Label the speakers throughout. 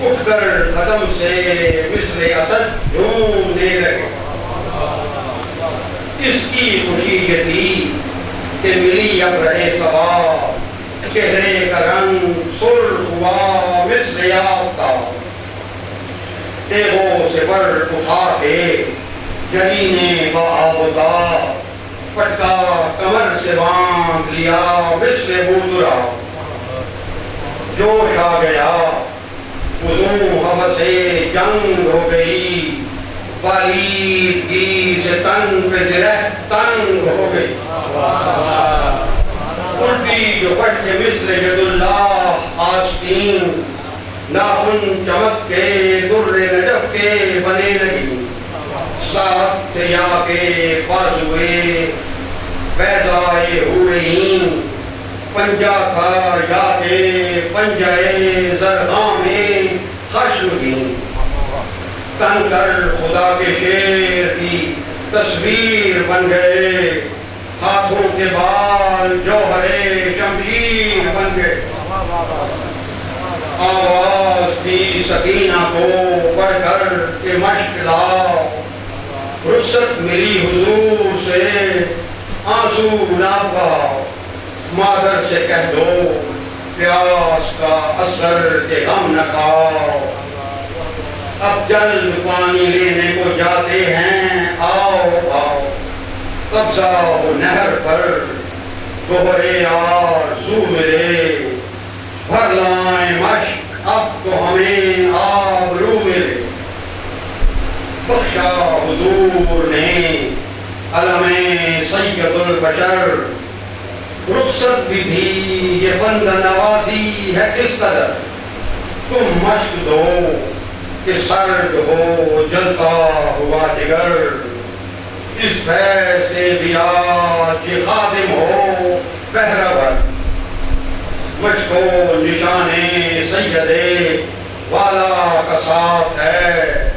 Speaker 1: اٹھ کر قدم سے مثل اسد جھومنے لگے۔ اس کی خوشی یہ تھی کہ ملی ابرِ صبا، چہرے کا رنگ سرخ ہوا مثل آفتاب۔ تیغوں سے پر اٹھا کے جرینے بآبدار، پٹکا کمر سے باندھ لیا مثل بودرا۔ جوش آ گیا، فزوں ہوس جنگ ہو گئی، بالیدگی سے تن پہ زرہ تنگ ہو گئی۔ الٹی جو پٹ کے مثل ید اللہ آستین، ناخن چمک کے در نجف کے بنے لگی۔ ساتھ یا کے بازوئے بیضائے حورین، پنجہ تھا یا کے پنجائے زرغام خشمگین۔ تن کر خدا کے شیر کی تصویر بن گئے، ہاتھوں کے بال جوہر شمشیر بن گئے۔ آواز دی سکینہ کو پڑھ کر کہ مشق لاؤ، رخصت ملی حضور سے آنسو نہ بہاؤ۔ مادر سے کہہ دو پیاس کا اثر کے غم نہ کھاؤ، اب جلد پانی لینے کو جاتے ہیں، آؤ آؤ۔ قبضہ ہو نہر پر گوہرِ آرزو ملے، بھر لائیں مشق اب تو ہمیں آبرو ملے۔ بخشا حضور نے علم سید البشر، رخصت بھی تھی یہ بندہ نوازی ہے کس قدر۔ تم مشق دو کہ سرد ہو جلتا ہوا جگر، اس بھے سے بھی آج یہ خادم ہو پہرہ مجھ کو نشان سید والا کا ساتھ ہے،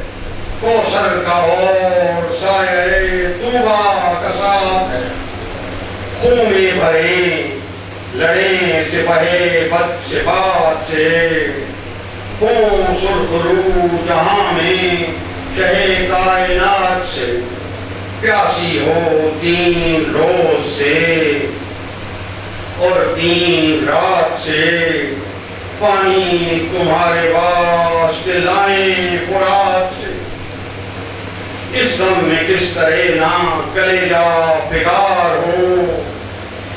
Speaker 1: کوثر کا اور سایہ طوبیٰ کا ساتھ ہے۔ خون میں بھرے لڑیں سپاہے بد صفات سے، خون سرخ رو جہاں میں شہ کائنات سے۔ پیاسی ہو 3 روز سے اور 3 رات سے، پانی تمہارے واسطے لائیں فرات سے۔ اس غم میں کس طرح نہ کلیجہ پگار ہو،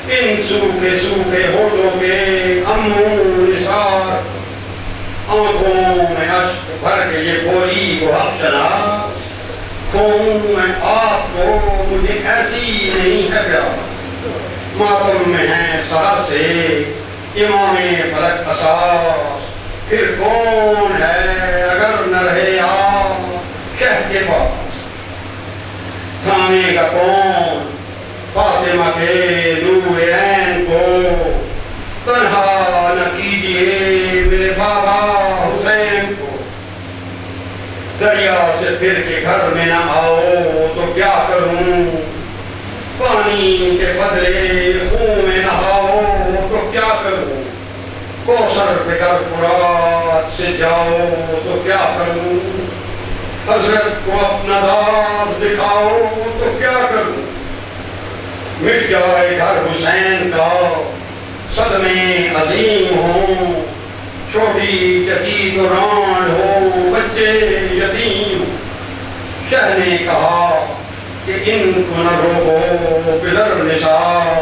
Speaker 1: ان سوکھے سوکھے ہونٹوں کے امو نثار۔ آنکھوں میں اشک بھر کے یہ بولی کو حق چلا، خون میں آپ کو مجھے ایسی نہیں ہے پیار۔ ماتم میں ہے سہر سے امام فلک اساس، پھر کون ہے اگر نہ رہے آپ شہ کے پاس۔ تھامے گا کون فاطمہ کے نور عین کو، تنہا نہ کیجئے میرے بابا حسین کو۔ دریا سے پھر کے گھر میں نہ آؤ تو کیا کروں، پانی کے بدلے خون میں نہاؤ تو کیا کروں۔ کوثر پہ گر فرات سے جاؤ تو کیا کروں، حضرت کو اپنا داد دکھاؤ تو کیا کروں۔ مٹ جائے گھر حسین کا صدمے عظیم ہوں، چھوٹی چچی کو ران ہو بچے یتیم۔ شہ نے کہا کہ ان کو نہ روکو پدر نثار،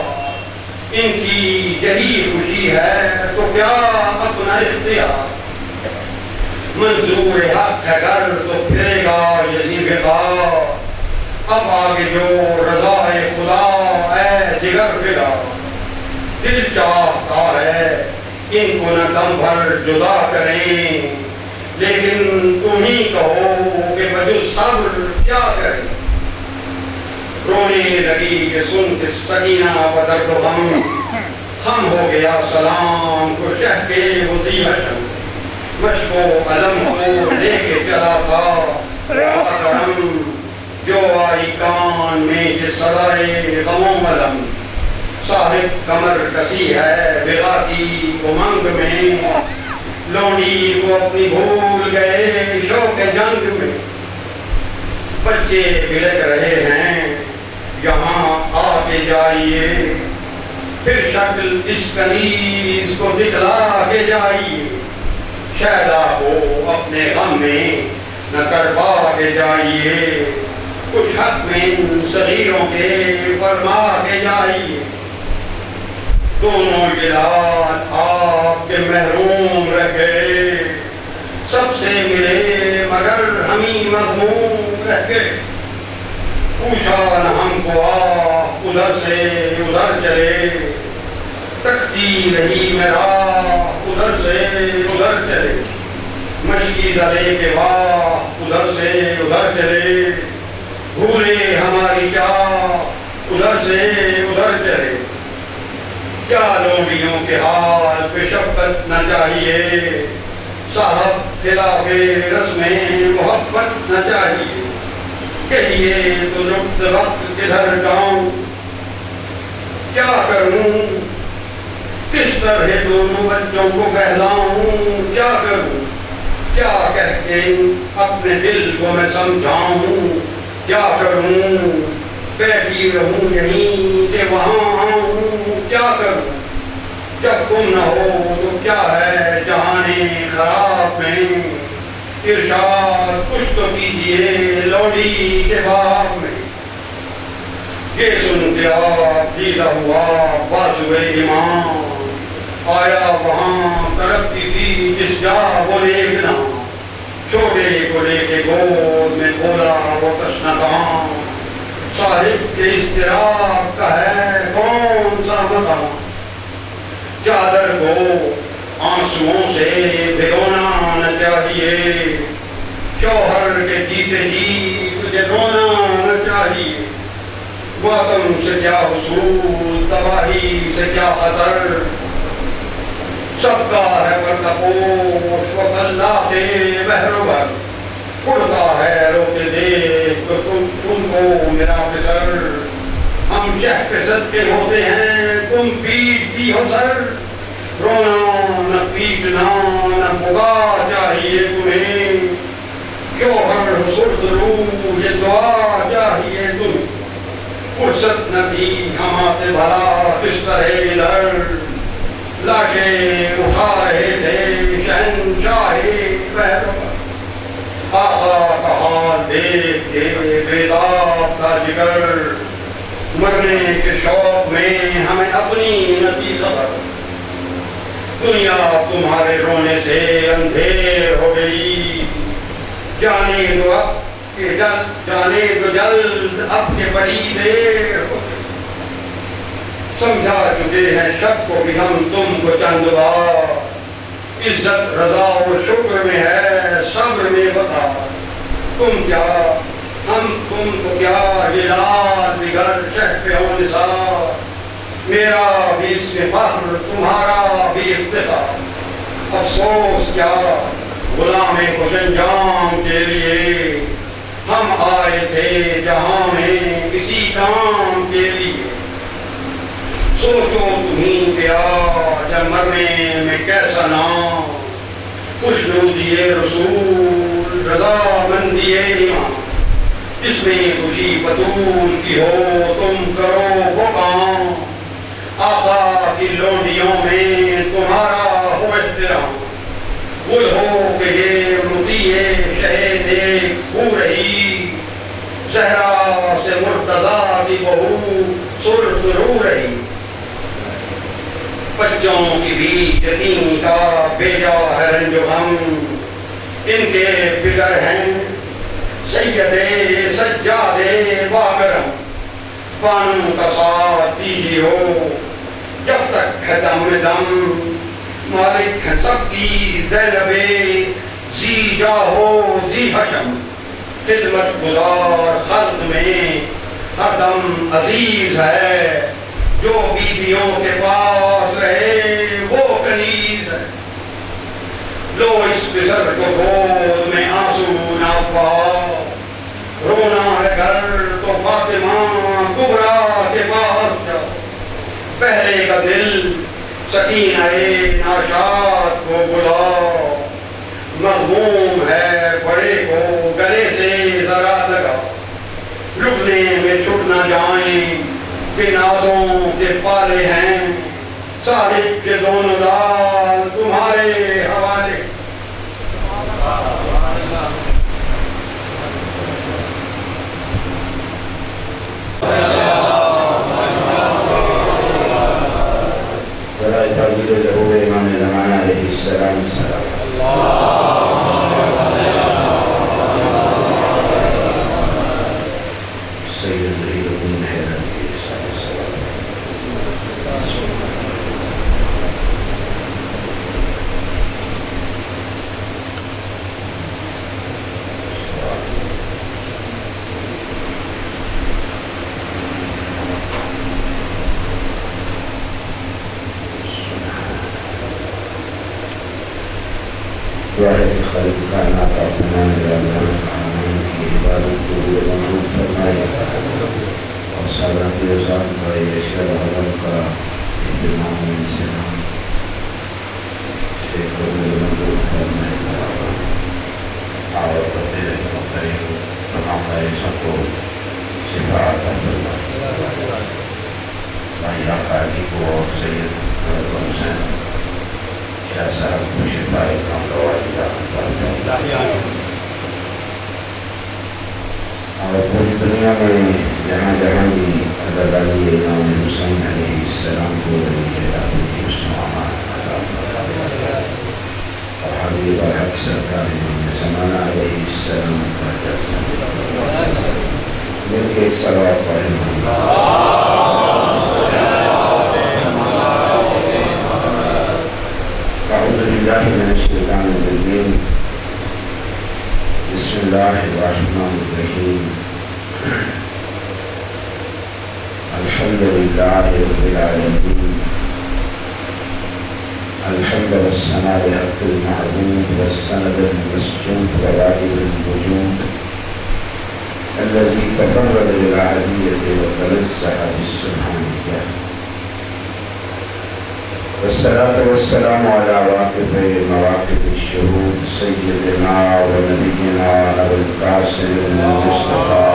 Speaker 1: ان کی یہی خوشی ہے تو کیا اپنا اختیار۔ منظور حق ہے گر تو پھرے گا یزید بقا، اب آگے جو رضا خدا اے جگر پھرا۔ دل چاہتا ہے ان کو نہ دم بھر جدا کریں، لیکن تم ہی کہو کہ بجز صبر کیا کریں۔ رونے لگی یہ سن کے سکینہ و درد و غم، خم ہو گیا سلام کو شہ کے وزی حشم۔ مشق و علم کو لے کے چلا تھا کرم، جو آئی کان میں یہ صدائے غم و ملم۔ صاحب کمر کسی ہے بغا کی امنگ میں، لونڈی کو اپنی بھول گئے شوق جنگ میں، بچے بلک رہے ہیں یہاں آ کے جائیے، پھر شکل اس کنیز کو دکھلا کے جائیے، شیدا کو اپنے غم میں نہ تڑپا کے جائیے، کچھ حق میں ان صغیروں کے فرما کے جائیے، دونوں جلال آپ کے محروم رہ گئے، سب سے ملے مگر ہم ہی مغموم رہ گئے، پوچھا نہ ہم کو آپ ادھر سے ادھر چلے، تکتی رہی میرا ادھر سے ادھر چلے، مشکی دلے کے بعد ادھر سے ادھر چلے، بھولے ہماری چاہ ادھر سے ادھر چلے، کیا لوڈیوں کے حال پہ شفقت نہ چاہیے، صاحب خلاف رسم محبت نہ چاہیے، کہیے تو نقط وقت کدھر جاؤں، کیا کروں کس طرح دونوں بچوں کو بہلاؤں، کیا کروں کیا کہہ کے اپنے دل کو میں سمجھاؤں، کیا کروں بیٹھی رہوں یہیں کہ وہاں آؤں، کیا کروں جب تم نہ ہو تو کیا ہے جہانے خراب میں، ارشاد کچھ تو کیجئے لوڈی کے باب میں، یہ سن کے آپ جیتا ہوا بازوئے امام، آیا وہاں تڑپتی تھی جس جا وہ لیکنا، چھوٹے کو لے کے گود میں کھولا وہ تشنہ کام، صاحب کے اضطراب کا ہے کون سا مقام، چادر کو آنسوؤں سے بھگونا نہ چاہیے، شوہر کے جیتے جی تجھے رونا نہ چاہیے، ماتم سے کیا حصول تباہی سے کیا خطر، سب کا ہے پردپوش و اللہ کے بہروبر، اڑتا ہے روتے دیکھ تو تم کو میرا پسر، ہم شہ پہ صدقے ہوتے ہیں تم پیٹتی ہو سر، رونا نہ پیٹنا نہ بغا چاہیے تمہیں، شوہر سرخ روح یہ دعا چاہیے تمہیں، فرصت نہ تھی ہمارے بھلا کس طرح ادھر، لاشیں اٹھا رہے تھے شہنشاہ بہروبر، آقا کا حال دیکھ کے بیداب تھا جگر، مرنے کے شوق میں ہمیں اپنی نتی خبر، دنیا تمہارے رونے سے اندھیر ہو گئی، جانے دو اب کہ جانے دو جلد اب کے بڑی دیر ہو گئی، سمجھا چکے ہیں شب کو بھی ہم تم کو چند بار، عزت رضا و شکر میں ہے صبر میں بتا، تم کیا ہم تم کو کیا یہ لال بگڑ شہ پہ ہو نثار، میرا بھی اس میں فخر تمہارا بھی افتخار، افسوس کیا غلام خوش انجام کے لیے، ہم آئے تھے جہاں میں اسی کام کے لیے، سوچو تمہیں پیا جب مرنے میں کیسا نام، خوشنودی رسول رضا مندی ایمان، جس میں خوشی بطول کی ہو تم کرو وہ کام، آقا کی لونڈیوں میں تمہارا ہو احترام، گل ہو کہ یہ مطیع شہد ایک ہو رہی، زہرا سے مرتضیٰ کی بہو سرخ رو رہی، بچوں کی بھی یتیم کا بیجا ہے رنج و غم، ان کے فکر ہیں سید سجاد باکرم، بانو کا ساتھ دیجی ہو جب تک ہے دم دم، مالک ہے سب کی زینب زی جاہو زی حشم، خدمت گزار خلق میں ہر دم عزیز ہے، جو بیویوں کے پاس رہے وہ کنیز ہے، لو اس پسر کو گود میں آنسو نہ پاؤ، رونا ہے گھر تو فاطمہ کبریٰ کے پاس جاؤ، پہلے کا دل سکینہ ناشاد کو بلاؤ، مغموم ہے بڑے کو گلے سے ذرا لگا، لٹنے میں چھٹ نہ جائیں کہ نازوں کے پالے ہیں، صاحب کے دونوں لال تمہارے حوالے۔ ذرا تعبیر ظہور امام زمانہ علیہ السلام سید ظہیر الدین حیدر علیہ السلام۔ واحد خالق کائنات اپنان رحمان کی عبادت کو منظور فرمائے اور سادات ازاد کا اشکر حضر کا اہتمام انسان سے قبول منظور فرمائے اور پتے رحمت کریں تمام ایسا کو شفاعت فرمائے۔ بھائی آقا علی کو اور سید حضرت حسین شاہ صاحب کو شفائے کاملہ اور پوری دنیا میں جہاں جہاں بھی عزاداری امام حسین علیہ السلام کو اور حبیب الحق سرکار امام زمانہ علیہ السلام کا جلسہ مل کے ایک صلوات پڑھیں۔ اعوذ باللہ من الشیطان الرجیم، بسم اللہ الرحمن الرحیم، الحمد للہ رب العالمین، الحمد والثناء لحق المعبود والسند المسجود وواجب الوجود الذي تفرد بالأحدية وتنزه بالسبحانية، والصلاة والسلام على واقف مواقف الشهود سيدنا ونبينا أبو القاسم المصطفى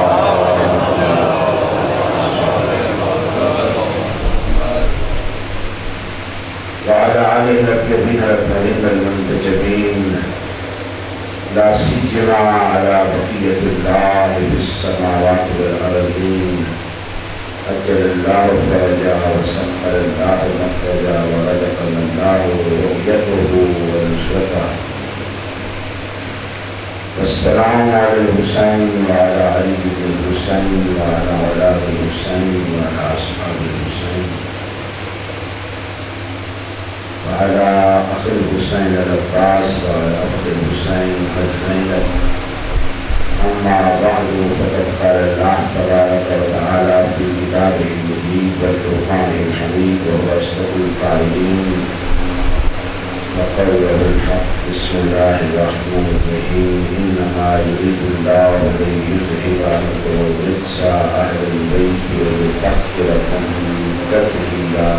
Speaker 1: وعلى آله الأطيبين الطاهرين المنتجبين، لا سيما على بقية الله في السماوات والأرضين، أجل الله فرجها وسخر الله مخرجها ورزقنا الله رؤيته ونصرته، والسلام على الحسين وعلى علي بن الحسين وعلى أولاد الحسين وعلى أصحاب الحسين وعلى أخي الحسين العباس وعلى أخت الحسين زينب۔ أما بعد فقد قال الله تبارك وتعالى في كتابه المجيد والفرقان الحميد وهو أصدق القائلين وقوله الحق، بسم الله الرحمن الرحيم، إنما يريد الله ليذهب عنكم الرجس أهل البيت ويطهركم تطهيرا۔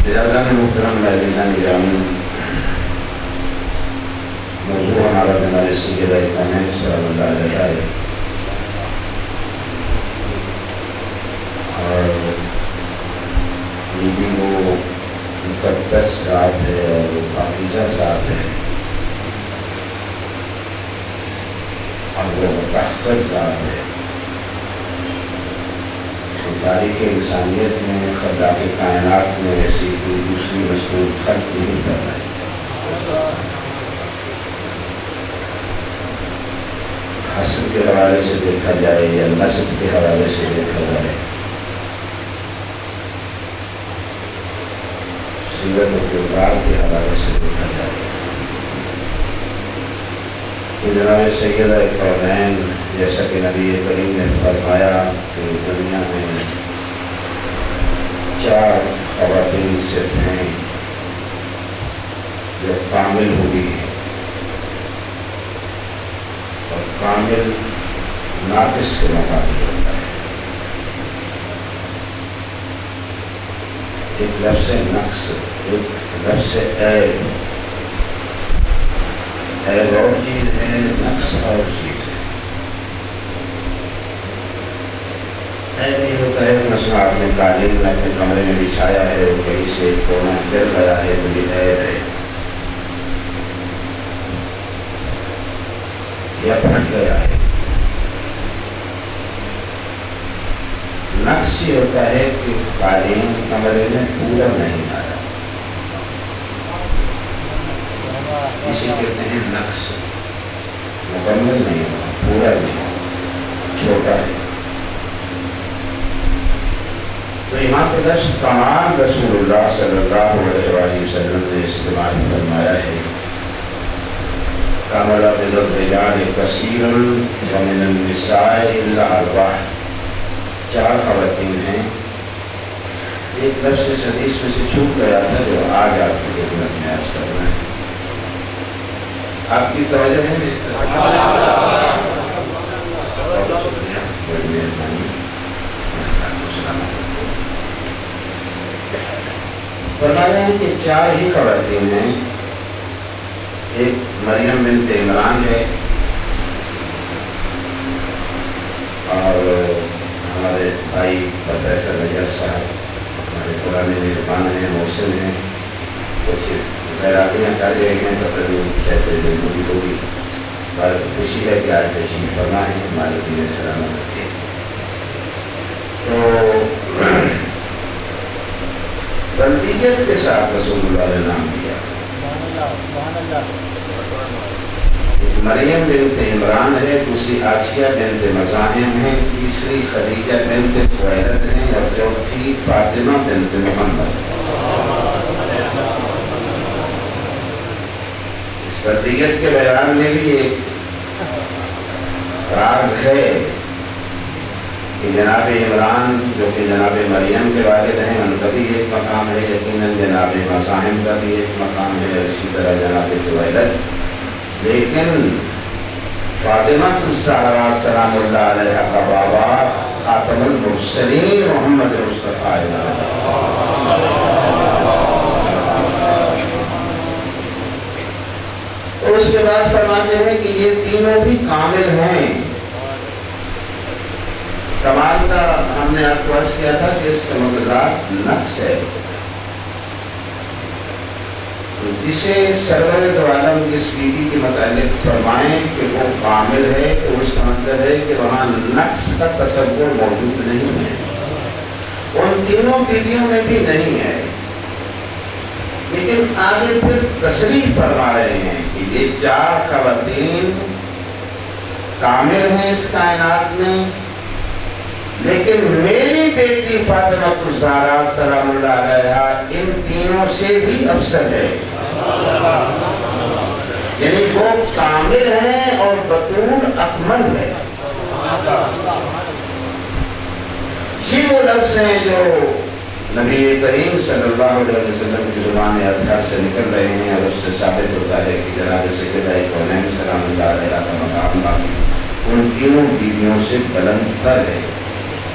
Speaker 1: جناب محترم عزیزان گرامی، موضوع ہمارا جناب سید کونین صلی اللہ علیہ ہے اور یہ بھی وہ مقدس ذات ہے اور وہ پاکیزہ ذات ہے اور وہ مطہر ذات ہے۔ تاریخ انسانیت میں خلاق کائنات میں ایسی کوئی دوسری مصنوع خلق نہیں فرمائی۔ حسب کے حوالے سے دیکھا جائے یا نسب کے حوالے سے دیکھا جائے، سیرت و کردار کے حوالے سے دیکھا جائے تو جناب سیدہ کونین جیسا کہ نبی کریم نے فرمایا کہ دنیا میں 4 خواتین صرف ہیں جو کامل ہوئی ہیں اور کامل ناقص کے مقابلے ہوتا ہے۔
Speaker 2: ایک لفظ نقص، ایک لفظ عیب اور چیز ہے، نقص اور چیز ہے۔ عیب یہ ہوتا ہے مثلا آپ نے قالین اپنے کمرے میں بچھایا ہے اور کہیں سے کونا گر گیا ہے تو یہ عیب ہے، یا پھٹ گیا ہے۔ نقص یہ ہوتا ہے کہ قالین کمرے میں پورا نہیں آیا، اسے کہتے ہیں نقص، مکمل نہیں ہوا، پورا نہیں ہوا، چھوٹا ہے۔ تو یہاں پہ لفظ تمام رسول اللہ صلی اللہ علیہ وآلہ وسلم نے استعمال فرمایا ہے۔ کمل من الرجال کثیر ومن النساء الا اربع، 4 خواتین ہیں۔ ایک لفظ اس حدیث میں سے چھوٹ گیا تھا جو آج آپ کی خدمت میں عرض کرنا ہے۔ آپ کی توجہ ہے؟ بڑی مہربانی۔ فرمایا ہے کہ 4 ہی خواتین ہیں، ایک مریم بنت عمران ہے، اور ہمارے بھائی پروفیسر نجاز صاحب ہمارے پرانے مہربان ہیں، محسن ہیں، کچھ بیراقیاں کر گئے ہیں تو شاید بھی ہوگی، پر خوشی ہے کہ آج تشریف فرما ہے، ہمارے دین سلامت رکھے۔ تو بلدیت کے ساتھ رسول اللہ نے نام دیا۔ مریم بنت عمران ہے، دوسری آسیہ بنت مزاحم ہے، تیسری خدیجہ بنت خویلد ہیں، اور چوتھی فاطمہ بنت محمد۔ اس بلدیت کے بیان میں بھی ایک راز ہے کہ جناب عمران جو کہ جناب مریم کے والد ہیں، ان کا بھی ایک مقام ہے، یقیناً جناب مزاحم کا بھی ایک مقام ہے، اسی طرح جناب خویلد، لیکن فاطمہ الزہرا سلام اللہ علیہ کا بابا خاتم المرسلین محمد مصطفیٰ۔ اور اس کے بعد فرماتے ہیں کہ یہ تینوں بھی کامل ہیں۔ کمال کا ہم نے آپ کو عرض کیا تھا کہ اس کا مقدار نقص ہے، جسے سرور دو عالم اس بیوی کے متعلق فرمائیں کہ وہ کامل ہے تو اس کا مطلب ہے کہ وہاں نقص کا تصور موجود نہیں ہے، ان تینوں بیویوں میں بھی نہیں ہے۔ لیکن آگے پھر تصریح فرما رہے ہیں کہ یہ 4 خواتین کامل ہیں اس کائنات میں، لیکن میری بیٹی فاطمہ الزہرا سلام اللہ علیہا ان تینوں سے بھی افضل ہے، یعنی وہ کامل ہیں اور بطول اکمل ہے۔ یہ وہ لفظ ہیں جو نبی کریم صلی اللہ علیہ وسلم کی زبان اطہر سے نکل رہے ہیں، اور اس سے ثابت ہوتا ہے کہ جناب سیدہ کونین سلام اللہ علیہ کا مقام باقی ان تینوں بیویوں سے بلند تر ہے۔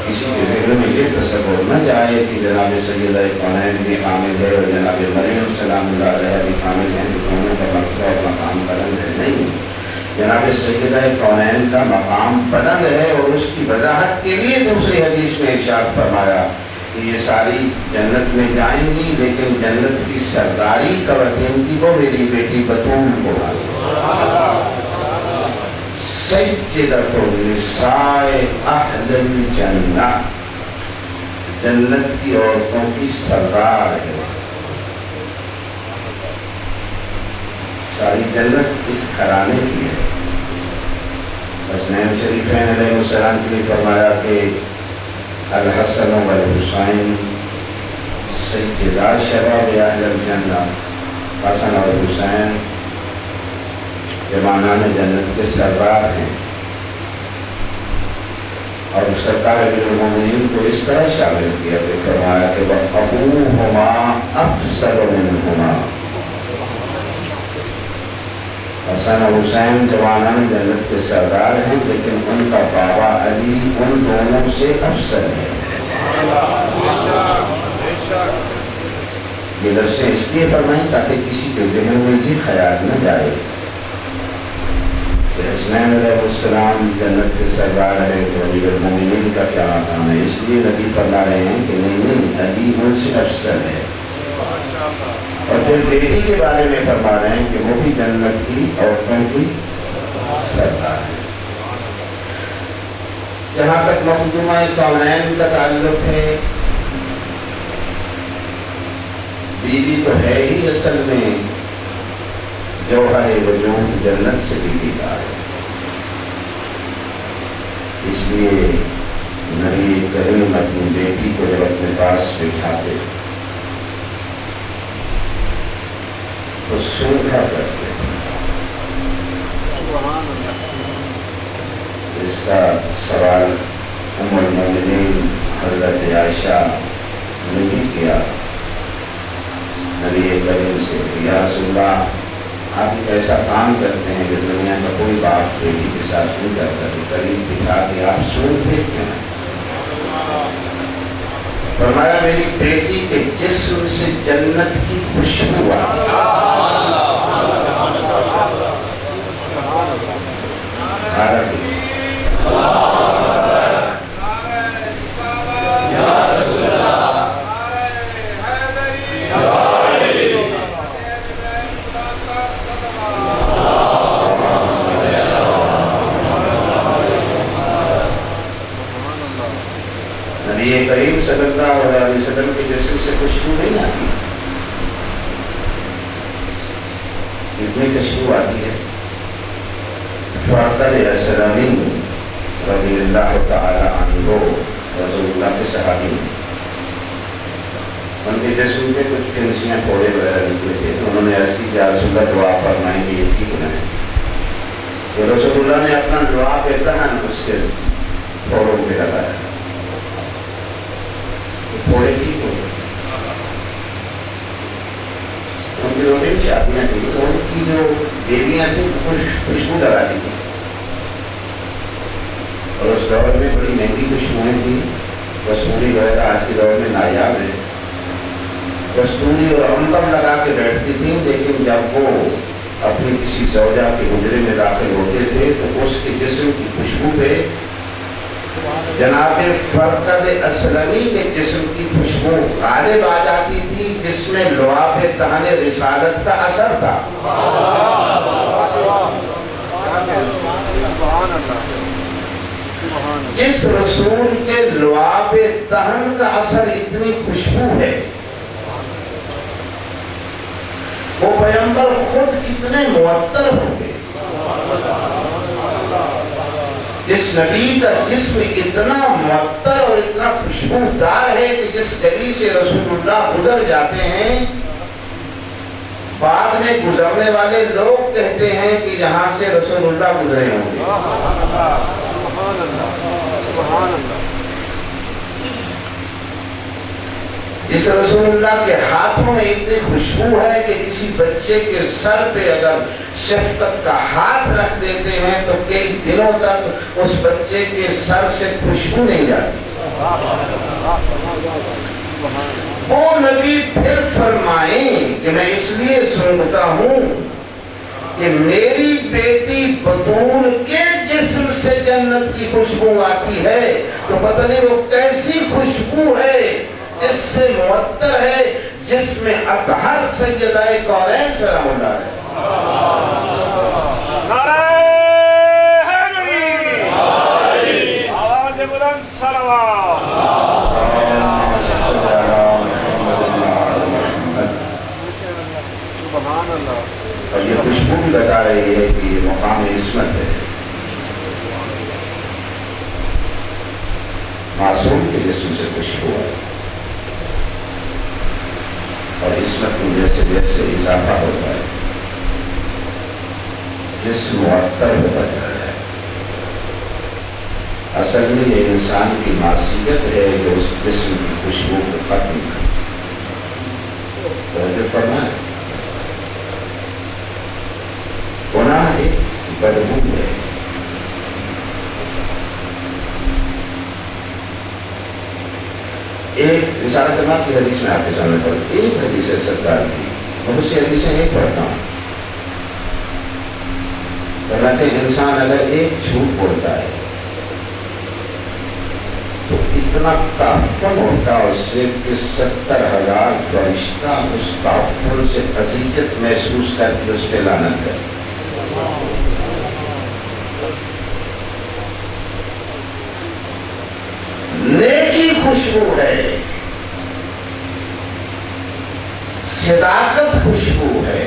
Speaker 2: کسی کے ذہن میں یہ تصور نہ جائے کہ جناب سیدہ کونین بھی کامل ہے اور جناب مریم سلام اللہ علیہ بھی کامل ہیں، تو دونوں کا مرتبہ اور مقام بلند ہے، نہیں۔ جناب سیدہ کونین کا مقام بلند ہے، اور اس کی وضاحت کے لیے دوسری حدیث میں ارشاد فرمایا کہ یہ ساری جنت میں جائیں گی، لیکن جنت کی سرداری خواتین کی وہ میری بیٹی بطول کو حاصل۔ سیدۃ النساء اہل الجنہ، جنت کی عورتوں کی سردار ہے، ساری جنت اس گھرانے کی ہے۔ حسنین شریفین علیہ السلام کے لیے فرمایا کہ الحسن والحسین سیدا شباب اہل الجنہ، حسن اور حسین جوانان جنت کے سردار ہیں، اور سرکار امیر المومنین کو اس طرح شامل کیا کہ فرمایا کہ وَأَبُوهُمَا أَفْضَلُ مِنْهُمَا، حسن اور حسین جوانان جنت کے سردار ہیں، لیکن ان کا بابا علی ان دونوں سے افضل ہے۔ یہ لفظیں اس لیے فرمائیں تاکہ کسی کے ذہن میں یہ خیال نہ جائے کہ حسنین علیہ السلام جنت کے سردار ہے تو امیر المومنین کا کیا مقام ہے. اس لیے نبی فرما رہے ہیں کہ نہیں علی ان سے افضل ہے. اور پھر بیٹی کے بارے میں فرما رہے ہیں کہ وہ بھی جنت کی عورتوں کی سردار ہے. جہاں تک مخدومہ کونین کا تعلق ہے، بیوی تو ہے ہی اصل میں جوہر وجود جنت سے بیوی کا ہے. اس لیے نبی کریم اپنی بیٹی کو جب اپنے پاس بٹھاتے تو سوکھا کرتے. اس کا سوال ام المومنین حضرت عائشہ نے بھی کیا نبی کریم سے، یا رسول اللہ آپ ایک ایسا کام کرتے ہیں کہ دنیا کا کوئی باپ بیٹی کے ساتھ نہیں کرتا، کہ قریب بٹھا کے آپ سوکھتے کیوں؟ فرمایا میری بیٹی کے جسم سے جنت کی خوشبو نبی کریم صلی اللہ علیہ وسلم کے جسم سے خوشبو نہیں آتی، اتنی خوشبو آتی ہے. فاطر اسلامی رضی اللہ تعالی عنہ رسول اللہ کے صحابی، ان کے جسم پہ کچھ پھنسیاں پھوڑے وغیرہ نکلے تھے. انہوں نے عرض کی کہ رسول اللہ دعا فرمائیں گے یہ ٹھیک نہ ہے. تو رسول اللہ نے اپنا دعا پہ تہن اس کے پھوڑوں پہ لگایا، پھوڑے ٹھیک ہو گئے. ان کی دو تین شادیاں تھیں تو ان کی جو بیویاں تھیں خوشبو لگاتی تھیں، اور اس دور میں بڑی مہنگی خوشبوئیں تھیں. کستوری وغیرہ آج کے دور میں نایاب ہے. کستوری اور عنبر لگا کے بیٹھتی تھیں، لیکن جب وہ اپنی کسی زوجہ کے حجرے میں داخل ہوتے تھے تو اس کے جسم کی خوشبو پہ جناب فرقد اسلمی کے جسم کی خوشبو غالب آ جاتی تھی، جس میں لعاب دہن رسالت کا اثر تھا. جس رسول کے لعاب دہن کا اثر اتنی خوشبو ہے، وہ پیغمبر خود کتنے معطر ہوں گے. جس نبی کا جسم اتنا معطر اور اتنا خوشبودار ہے کہ جس گلی سے رسول اللہ گزر جاتے ہیں، بعد میں گزرنے والے لوگ کہتے ہیں کہ یہاں سے رسول اللہ گزرے ہوں گے. اس رسول اللہ کے ہاتھوں میں اتنی خوشبو ہے کہ کسی بچے کے سر پہ اگر شفقت کا ہاتھ رکھ دیتے ہیں تو کئی دنوں تک اس بچے کے سر سے خوشبو نہیں جاتی. وہ نبی پھر فرمائیں کہ میں اس لیے سنتا ہوں کہ میری بیٹی بطول کے جسم سے جنت کی خوشبو آتی ہے، تو پتہ نہیں وہ کیسی خوشبو ہے جس سے معطر ہے، جس میں اطہر سیدہ کونین سلام اللہ ہے.
Speaker 3: نعرہ حیدری، آواز بلند صلوات.
Speaker 2: اور یہ خوشبو بھی بتا رہی ہے کہ یہ مقام عصمت ہے. معصوم کے جسم سے خوشبو ہے، اور عصمت میں جیسے جیسے اضافہ ہوتا ہے جسم معطر ہوتا جا رہا ہے. اصل میں یہ انسان کی معصیت ہے جو اس جسم کی خوشبو کو ختم کرے. توجہ فرمائیں، گناہ ایک بدبو ہے. ایک رسالت وسلم کی حدیث میں آپ کے سامنے پڑھ ایک حدیث ہے سرکار کی، بہت سی حدیثیں ایک پڑھتا ہوں. کہتے ہیں انسان اگر ایک جھوٹ بولتا ہے تو اتنا تعفن ہوتا ہے اس سے کہ 70,000 فرشتہ اس تعفن سے اذیت محسوس کر کے اس پہ لعنت کرے. نیکی خوشبو ہے، صداقت خوشبو ہے،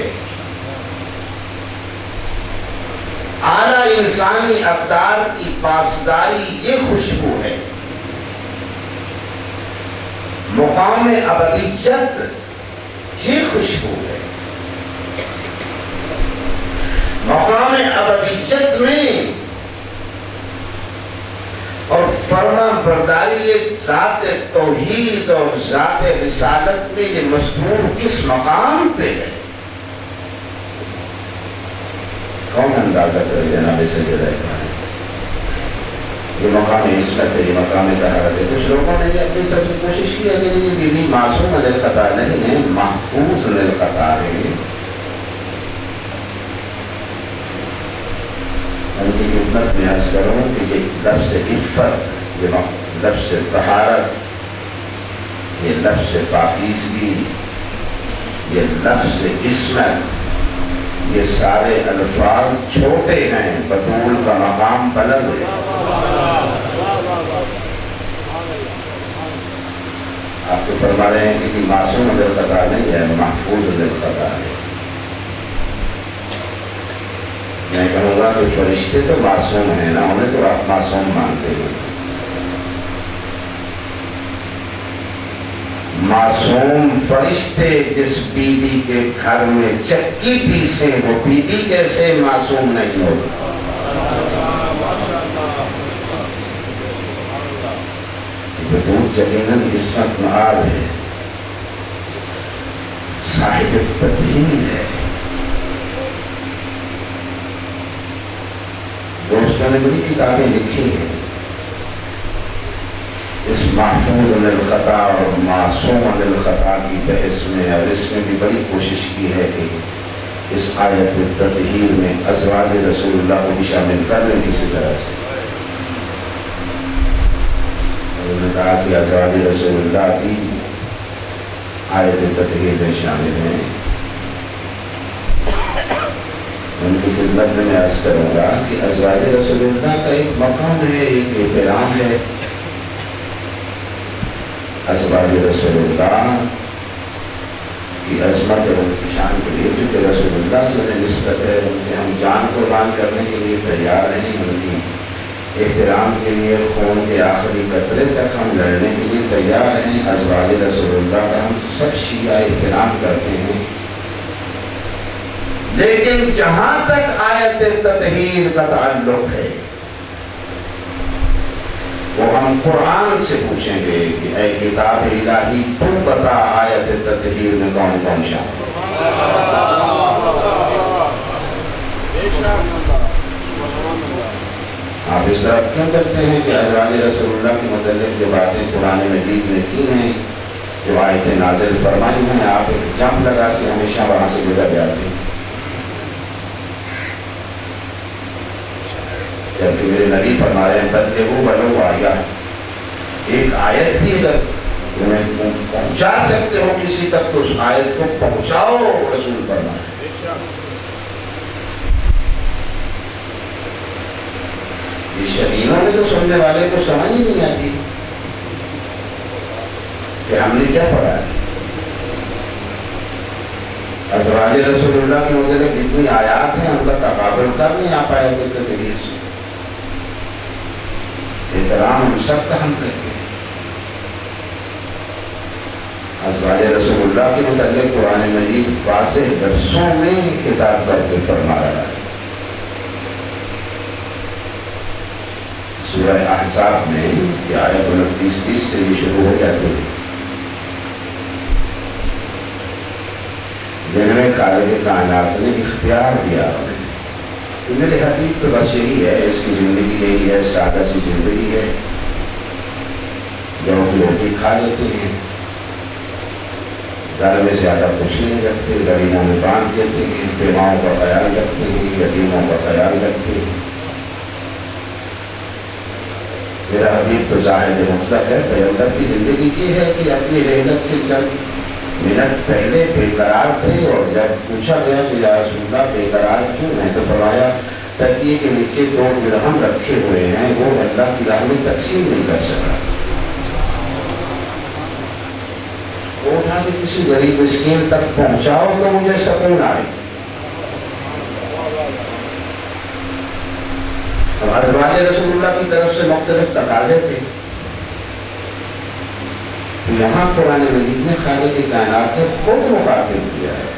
Speaker 2: اعلی انسانی اقدار کی پاسداری یہ خوشبو ہے. مقام ابدیت یہ خوشبو ہے. مقام ابدیت میں اور فرما برداری یہ ذات توحید اور ذات رسالت میں یہ مستور کس مقام پہ ہے، کون اندازہ کرے جناب سید ہے. یہ مقام عصمت ہے، یہ مقام طہارت ہے. کچھ لوگوں نے یہ اپنی طرف سے کوشش کی ہے کہ یہ بیوی معصوم عن الخطا نہیں ہے، محفوظ عن الخطا ہے. ان کی خدمت میں عرض کروں کہ یہ لفظ عفت، یہ لفظ طہارت، یہ لفظ پاکیزگی، یہ لفظ عصمت، یہ سارے الفاظ چھوٹے ہیں، بطول کا مقام بلند ہے. آپ تو فرما رہے ہیں کہ معصوم عن الخطا نہیں ہے، محفوظ عن الخطا ہے. میں کہوں گا کہ فرشتے تو معصوم ہیں نا، انہیں تو آپ معصوم مانتے ہیں. معصوم فرشتے جس بی بی کے گھر میں چکی پیسیں وہ بی بی کیسے معصوم نہیں ہوگا. بدون یقیناً عصمت معاد ہے، صاحب تطہیر ہے. دوستوں نے بڑی کتابیں لکھی ہیں اس محفوظ عن الخطا اور معصوم عن الخطا کی بحث میں، اور اس میں بھی بڑی کوشش کی ہے کہ اس آیت تطہیر میں ازواج رسول اللہ کو بھی شامل کر لیں کسی طرح سے. انہوں نے کہا کہ ازواج رسول اللہ بھی آیت تطہیر میں شامل ہیں. ان کی خدمت میں عرض کروں گا کہ ازواج رسول اللہ کا ایک مقام ہے، ایک احترام ہے. ازواج رسول اللہ کی عظمت اور ان کی شان کے لیے کیونکہ رسول اللہ سے انہیں نسبت ہے، ان کے ہم جان قربان کرنے کے لیے تیار ہیں. ان کی احترام کے لیے خون کے آخری قطرے تک ہم لڑنے کے لیے تیار ہیں. ازواج رسول اللہ کا ہم سب شیعہ احترام کرتے ہیں. لیکن جہاں تک آیت تطہیر کا تعلق ہے وہ ہم قرآن سے پوچھیں گے کہ اے کتاب الہی تم بتا آیت تطہیر میں کون کون شامل ہے. آپ اس طرح کیوں کرتے ہیں کہ ازواج رسول اللہ کے متعلق جو باتیں قرآن مجید میں کی ہیں، جو آیتیں نازل فرمائی ہیں، آپ ایک جمپ لگا سے ہمیشہ وہاں سے گزر جاتے ہیں. جبکہ میرے نبی فرما رہے ہیں بلغوا ولو آیہ، ایک آیت بھی اگر تمہیں پہنچا سکتے ہو کسی تک تو اس آیت کو پہنچاؤ. رسول فرما رہے یہ شرینوں میں تو سننے والے کو سمجھ ہی نہیں آتی کہ ہم نے کیا پڑھا ہے. ازواج رسول اللہ کے متعلق اتنی آیات ہیں، ان کا تقابل کر نہیں آ پائے کہ طریقے سے. احترام ہم سب کا ہم کرتے ہیں. ازواج رسول اللہ کے متعلق قرآن مجید واضح لفظوں میں خطاب کر کے فرما رہا ہے. سورہ احزاب میں یہ آیت 29-30 سے یہ شروع ہو جاتی ہے. جن میں خالق کائنات نے اختیار دیا ہمیں کہ میرے حبیب تو بس یہی ہے، اس کی زندگی یہی ہے، سادہ سی زندگی ہے، جو روٹی کھا لیتے ہیں، گھر میں زیادہ کچھ نہیں رکھتے، غریبوں میں بانٹ دیتے ہیں، بیواؤں کا خیال رکھتے ہیں، یتیموں کا خیال رکھتے ہیں۔ میرا حبیب تو زاہد مطلق ہے، پیغمبر کی زندگی یہ ہے کہ اپنی رحلت سے چند منٹ پہلے بے قرار تھے، اور جب پوچھا گیا کہ یا رسول اللہ بے قرار کیوں ہیں، تو فرمایا تکیے کے نیچے 2 درہم رکھے ہوئے ہیں، وہ اللہ کی راہ میں تقسیم نہیں کر سکا، وہ اٹھا کے کسی غریب مسکین تک پہنچاؤ تو مجھے سکون آئے۔ ازواج رسول اللہ کی طرف سے مختلف تقاضے تھے، یہاں قرآن مجید نے خالق کائنات نے خود مخاطب کیا ہے،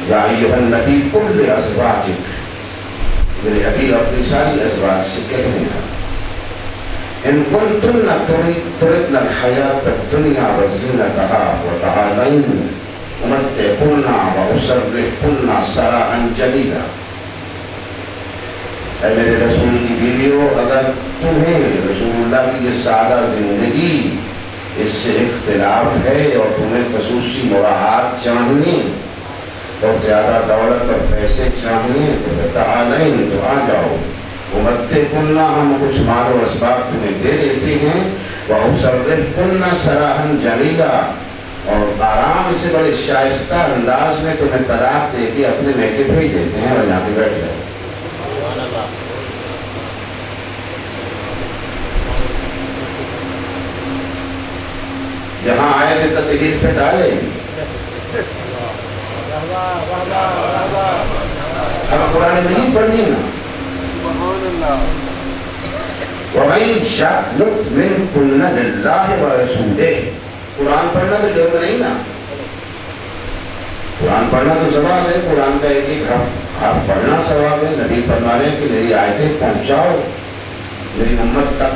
Speaker 2: یا ایھا النبی قل لازواجک، میرے حبیب اپنی ساری ازواج سے کہہ دینا، ان کنتن تردن الحیاۃ الدنیا وزینتہا فتعالین امتعکن واسرحکن سراحا جمیلا۔ اے میرے رسول کی بیویوں، اگر تمہیں رسول اللہ کی یہ سادہ زندگی اس سے اختلاف ہے اور تمہیں خصوصی مراحات چاہیے اور زیادہ دولت اور پیسے چاہیے تو تعالین، تو آ جاؤ، ومتعکن، ہم کچھ مال و اسباب تمہیں دے دیتے ہیں، واسرحکن سراحا جمیلا، اور آرام سے بڑے شائستہ انداز میں تمہیں طلاق دے کے اپنے میکے بھیج دیتے ہیں اور یہاں پہ بیٹھ جاؤ۔ یہاں آیت تطہیر فٹ آ جائے گی۔ اب قرآن مجید پڑھنی نا، وَمَن يَقْنُتْ مِنكُنَّ لِلَّهِ وَرَسُولِهِ، قرآن پڑھنا تو جرم نہیں نا، قرآن پڑھنا تو ثواب ہے، قرآن کا ایک ایک حرف پڑھنا ثواب ہے۔ نبی فرما رہے ہیں کہ میری آیتیں پہنچاؤ میری امت تک،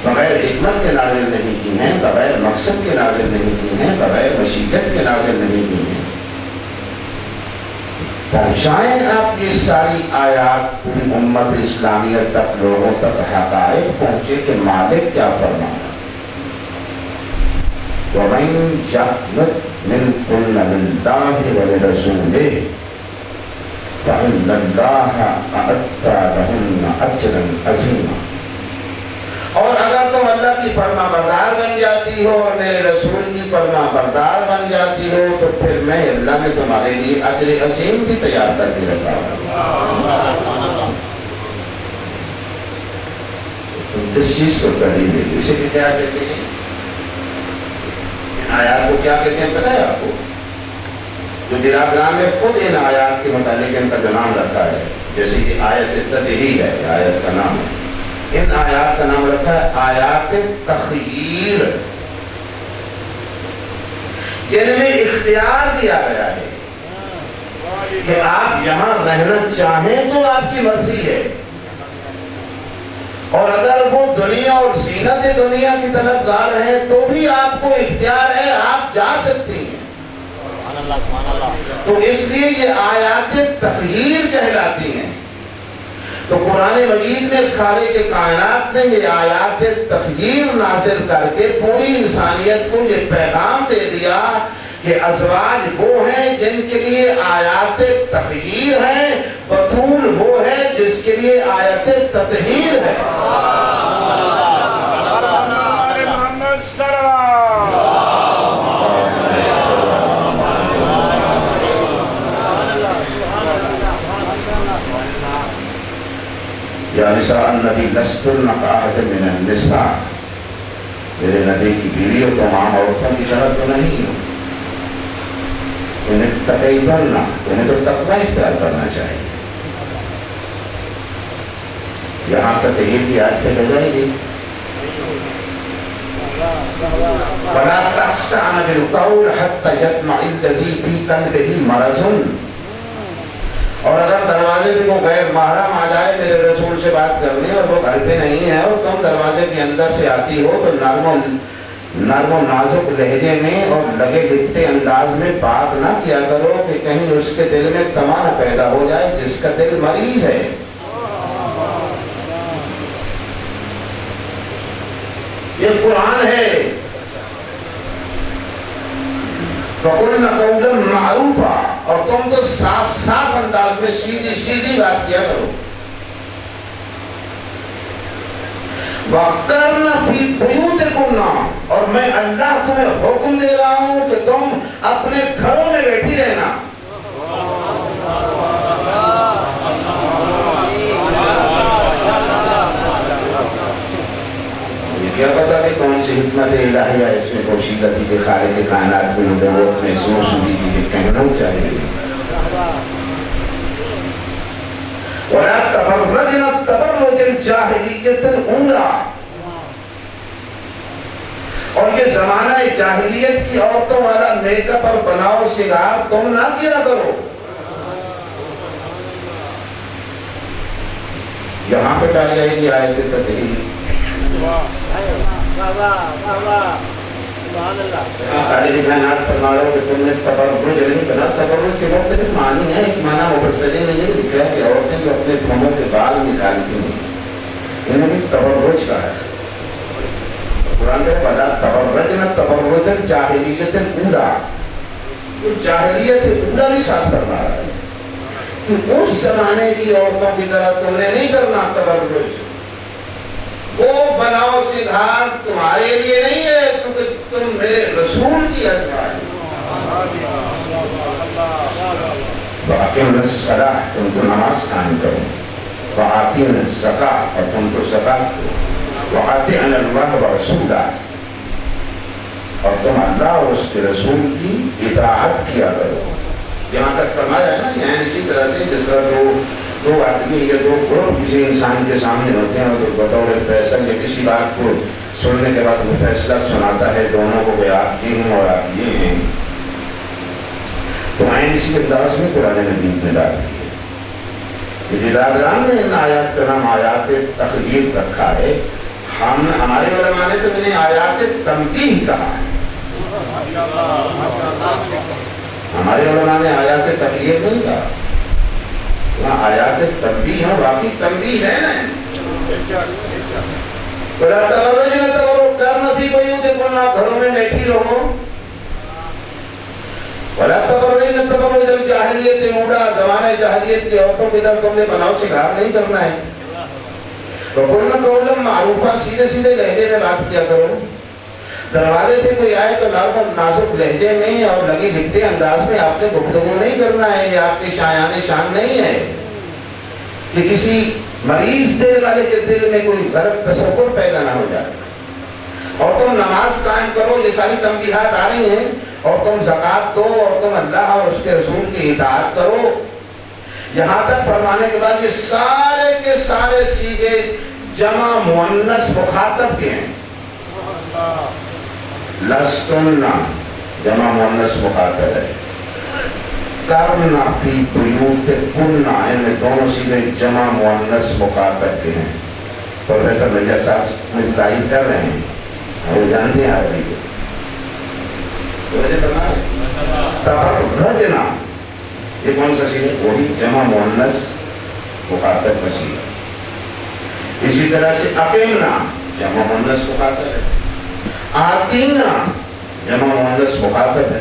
Speaker 2: بغیر حکمت کے نازل نہیں کی ہیں، بغیر مقصد کے نازل نہیں کی ہیں، بغیر مشیت کے نازل نہیں کی ہیں، پہنچائیں آپ کی ساری آیات پوری امت اسلامیہ تک، لوگوں تک حقائق پہنچے کہ مالک کیا فرمانا۔ وَمَن يَقْنُتْ مِنكُنَّ لِلَّهِ وَلِرَسُولِهِ فَإِنَّ اللَّهَ أَعَدَّ لَهُنَّ أَجْرًا عَظِيمًا، اور اگر تم اللہ کی فرما بردار بن جاتی ہو اور میرے رسول کی فرما بردار بن جاتی ہو تو پھر میں اللہ نے تمہارے لیے اجر عظیم بھی تیار کر کے رکھا ہے۔ تم کس چیز کو ترجیح دے گی؟ اسے بھی کیا کہتے ہیں، آیات کو کیا کہتے ہیں پتہ ہے آپ کو؟ جو جرابران نے خود ان آیات کے متعلق ان کا جو نام رکھا ہے، جیسے یہ آیت تطہیر ہے، یہ آیت کا نام ہے، ان آیات کا نام رکھا ہے آیات تخییر، جن میں اختیار دیا گیا ہے کہ آپ یہاں رہنا چاہیں تو آپ کی مرضی ہے، اور اگر وہ دنیا اور زینت دنیا کی طلبگار ہیں تو بھی آپ کو اختیار ہے، آپ جا سکتی ہیں۔ تو اس لیے یہ آیات تخییر کہلاتی ہیں۔ تو قرآن مجید میں خالق کائنات نے یہ آیات تخییر نازل کر کے پوری انسانیت کو یہ پیغام دے دیا کہ ازواج وہ ہیں جن کے لیے آیات تخییر ہیں، بطول وہ ہے جس کے لیے آیات تطہیر ہے۔ یا نساء النبی لستن کأحد من النساء، میرے نبی کی بیویوں تو عام عورتوں کی طرح تو نہیں ہو، انہیں اتقیتن، انہیں تو تقوی اختیار کرنا چاہیے۔ یہاں تطہیر کی آیت پہ لے جائے گی، وَلَا تَخْشَعْنَ بِالْقَوْلِ حَتَّى يَطْمَعَ الَّذِي فِي قَلْبِهِ مَرَضٌ، اور اگر دروازے پہ کوئی غیر محرم آ جائے میرے رسول سے بات کرنے اور وہ گھر پہ نہیں ہے اور تم دروازے کے اندر سے آتی ہو تو نرم و نازک لہجے میں اور لگے لپٹے انداز میں بات نہ کیا کرو کہ کہیں اس کے دل میں طمع نہ پیدا ہو جائے جس کا دل مریض ہے۔ یہ قرآن ہے، فقلنا قولا معروفا، اور تم تو صاف صاف انداز میں سیدھی سیدھی بات کیا کرو. وَقَرْنَ فِي بُيُوتِكُنَّ، اور میں اللہ تمہیں حکم دے رہا ہوں کہ تم اپنے گھروں میں بیٹھی رہنا. کیا پتا کہ کون سی حکمت الہیہ اس میں پوشیدہ تھی کہ خالق کائنات میں نبوت میں سوچ ہوئی تھی کہ کہنا چاہیے. وَلَا تَبَرَّجْنَ تَبَرُّجَ الْجَاهِلِيَّةِ الْأُولَىٰ، اور یہ زمانہ جاہلیت کی عورتوں والا میک اپ اور بناؤ سنگار تم نہ کیا کرو. یہاں پہ کہا جائے گی آیت تطہیر. خالق کائنات فرما رہا ہو کہ تم نے تبرج نہیں کرنا. تبرج کے مختلف معنی ہیں. ایک معنی مفسرین نے یہ لکھا ہے کہ عورتیں جو اپنے پھونوں کے بال نکالتی ہیں انہوں نے تبرج کہا ہے. قرآن کے پڑھا تبرجنا تبرج الجاہلیت الاولیٰ، تو جاہلیت اولیٰ بھی ساتھ فرما رہا ہے کہ اس زمانے کی عورتوں کی طرح تم نے نہیں کرنا تبرج. وہ بناؤ سنگھار تمہارے لیے نہیں ہے کیونکہ تم میرے رسول کی اتباع ہو. وَأَقِمْنَ الصَّلَاةَ، تم تو نماز قائم کرو. وَآتِينَ الزَّكَاةَ، اور تم تو زکات دو. وَأَطِعْنَ اللَّهَ وَرَسُولَهُ، اور تم اللہ اور اس کے رسول کی اطاعت کیا کرو. یہاں تک فرمایا ہے نا. یہاں اسی طرح سے جس طرح دو آدمی یا دو گروپ کسی انسان کے سامنے ہوتے ہیں اور بطور فیصل یا کسی بات کو سننے کے بعد وہ فیصلہ سناتا ہے دونوں کو کہ آپ یہ ہیں اور آپ یہ ہیں. تو آئین اسی انداز میں قرآن مجید میں ڈال دی ہے. جدادران نے ان آیات کا نام آیات تخلیق رکھا ہے. ہمارے علماء نے تو انہیں آیات تنبیہ کہا ہے. ہمارے علماء نے آیات تخلیق نہیں کہا. وہاں آیات تنبیہ ہے. واقعی تنبیہ ہے نا. وَلَا تَبَرَّجْنَ تَبَرُّجَ فِي بُيُوتِكُنَّ، گھروں میں بیٹھی رہو. وَلَا تَبَرَّجْنَ تَبَرُّجَ الْجَاهِلِيَّةِ الْأُولَىٰ، زمانہ جاہلیت کی عورتوں کی طرح تم نے بناؤ سنگار نہیں کرنا ہے. وَقُلْنَ قَوْلًا مَعْرُوفًا، سیدھے سیدھے لہجے میں بات کیا کرو. دروازے پہ کوئی آئے تو نارمل نازک لہجے میں اور لگی لپٹے انداز میں آپ نے گفتگو نہیں کرنا ہے. یہ آپ کے شایان شان نہیں ہے کہ کسی مریض دل والے کے دل میں کوئی غلط تصور پیدا نہ ہو جائے. اور تم نماز قائم کرو، یہ ساری تنبیہات آ رہی ہیں. اور تم زکات دو، اور تم اللہ اور اس کے رسول کی اطاعت کرو. یہاں تک فرمانے کے بعد یہ سارے کے سارے سیغے جمع مؤنث مخاطب کے ہیں. لستن جمع مؤنث مخاطب ہے. کرنا فی بیوتکن، ان دونوں سیغے جمع مؤنث مخاطب کے ہیں. پروفیسر نجار صاحب مجھے تائید کر رہے ہیں، وہ جانتے ہیں عربی کو. تبرجنا یہ کون سا سیغہ ہے؟ وہی جمع مؤنث مخاطب کا سیغہ. اسی طرح سے اقیمنا جمع مؤنث مخاطب ہے. آتینا جمع مؤنث مخاطب ہے.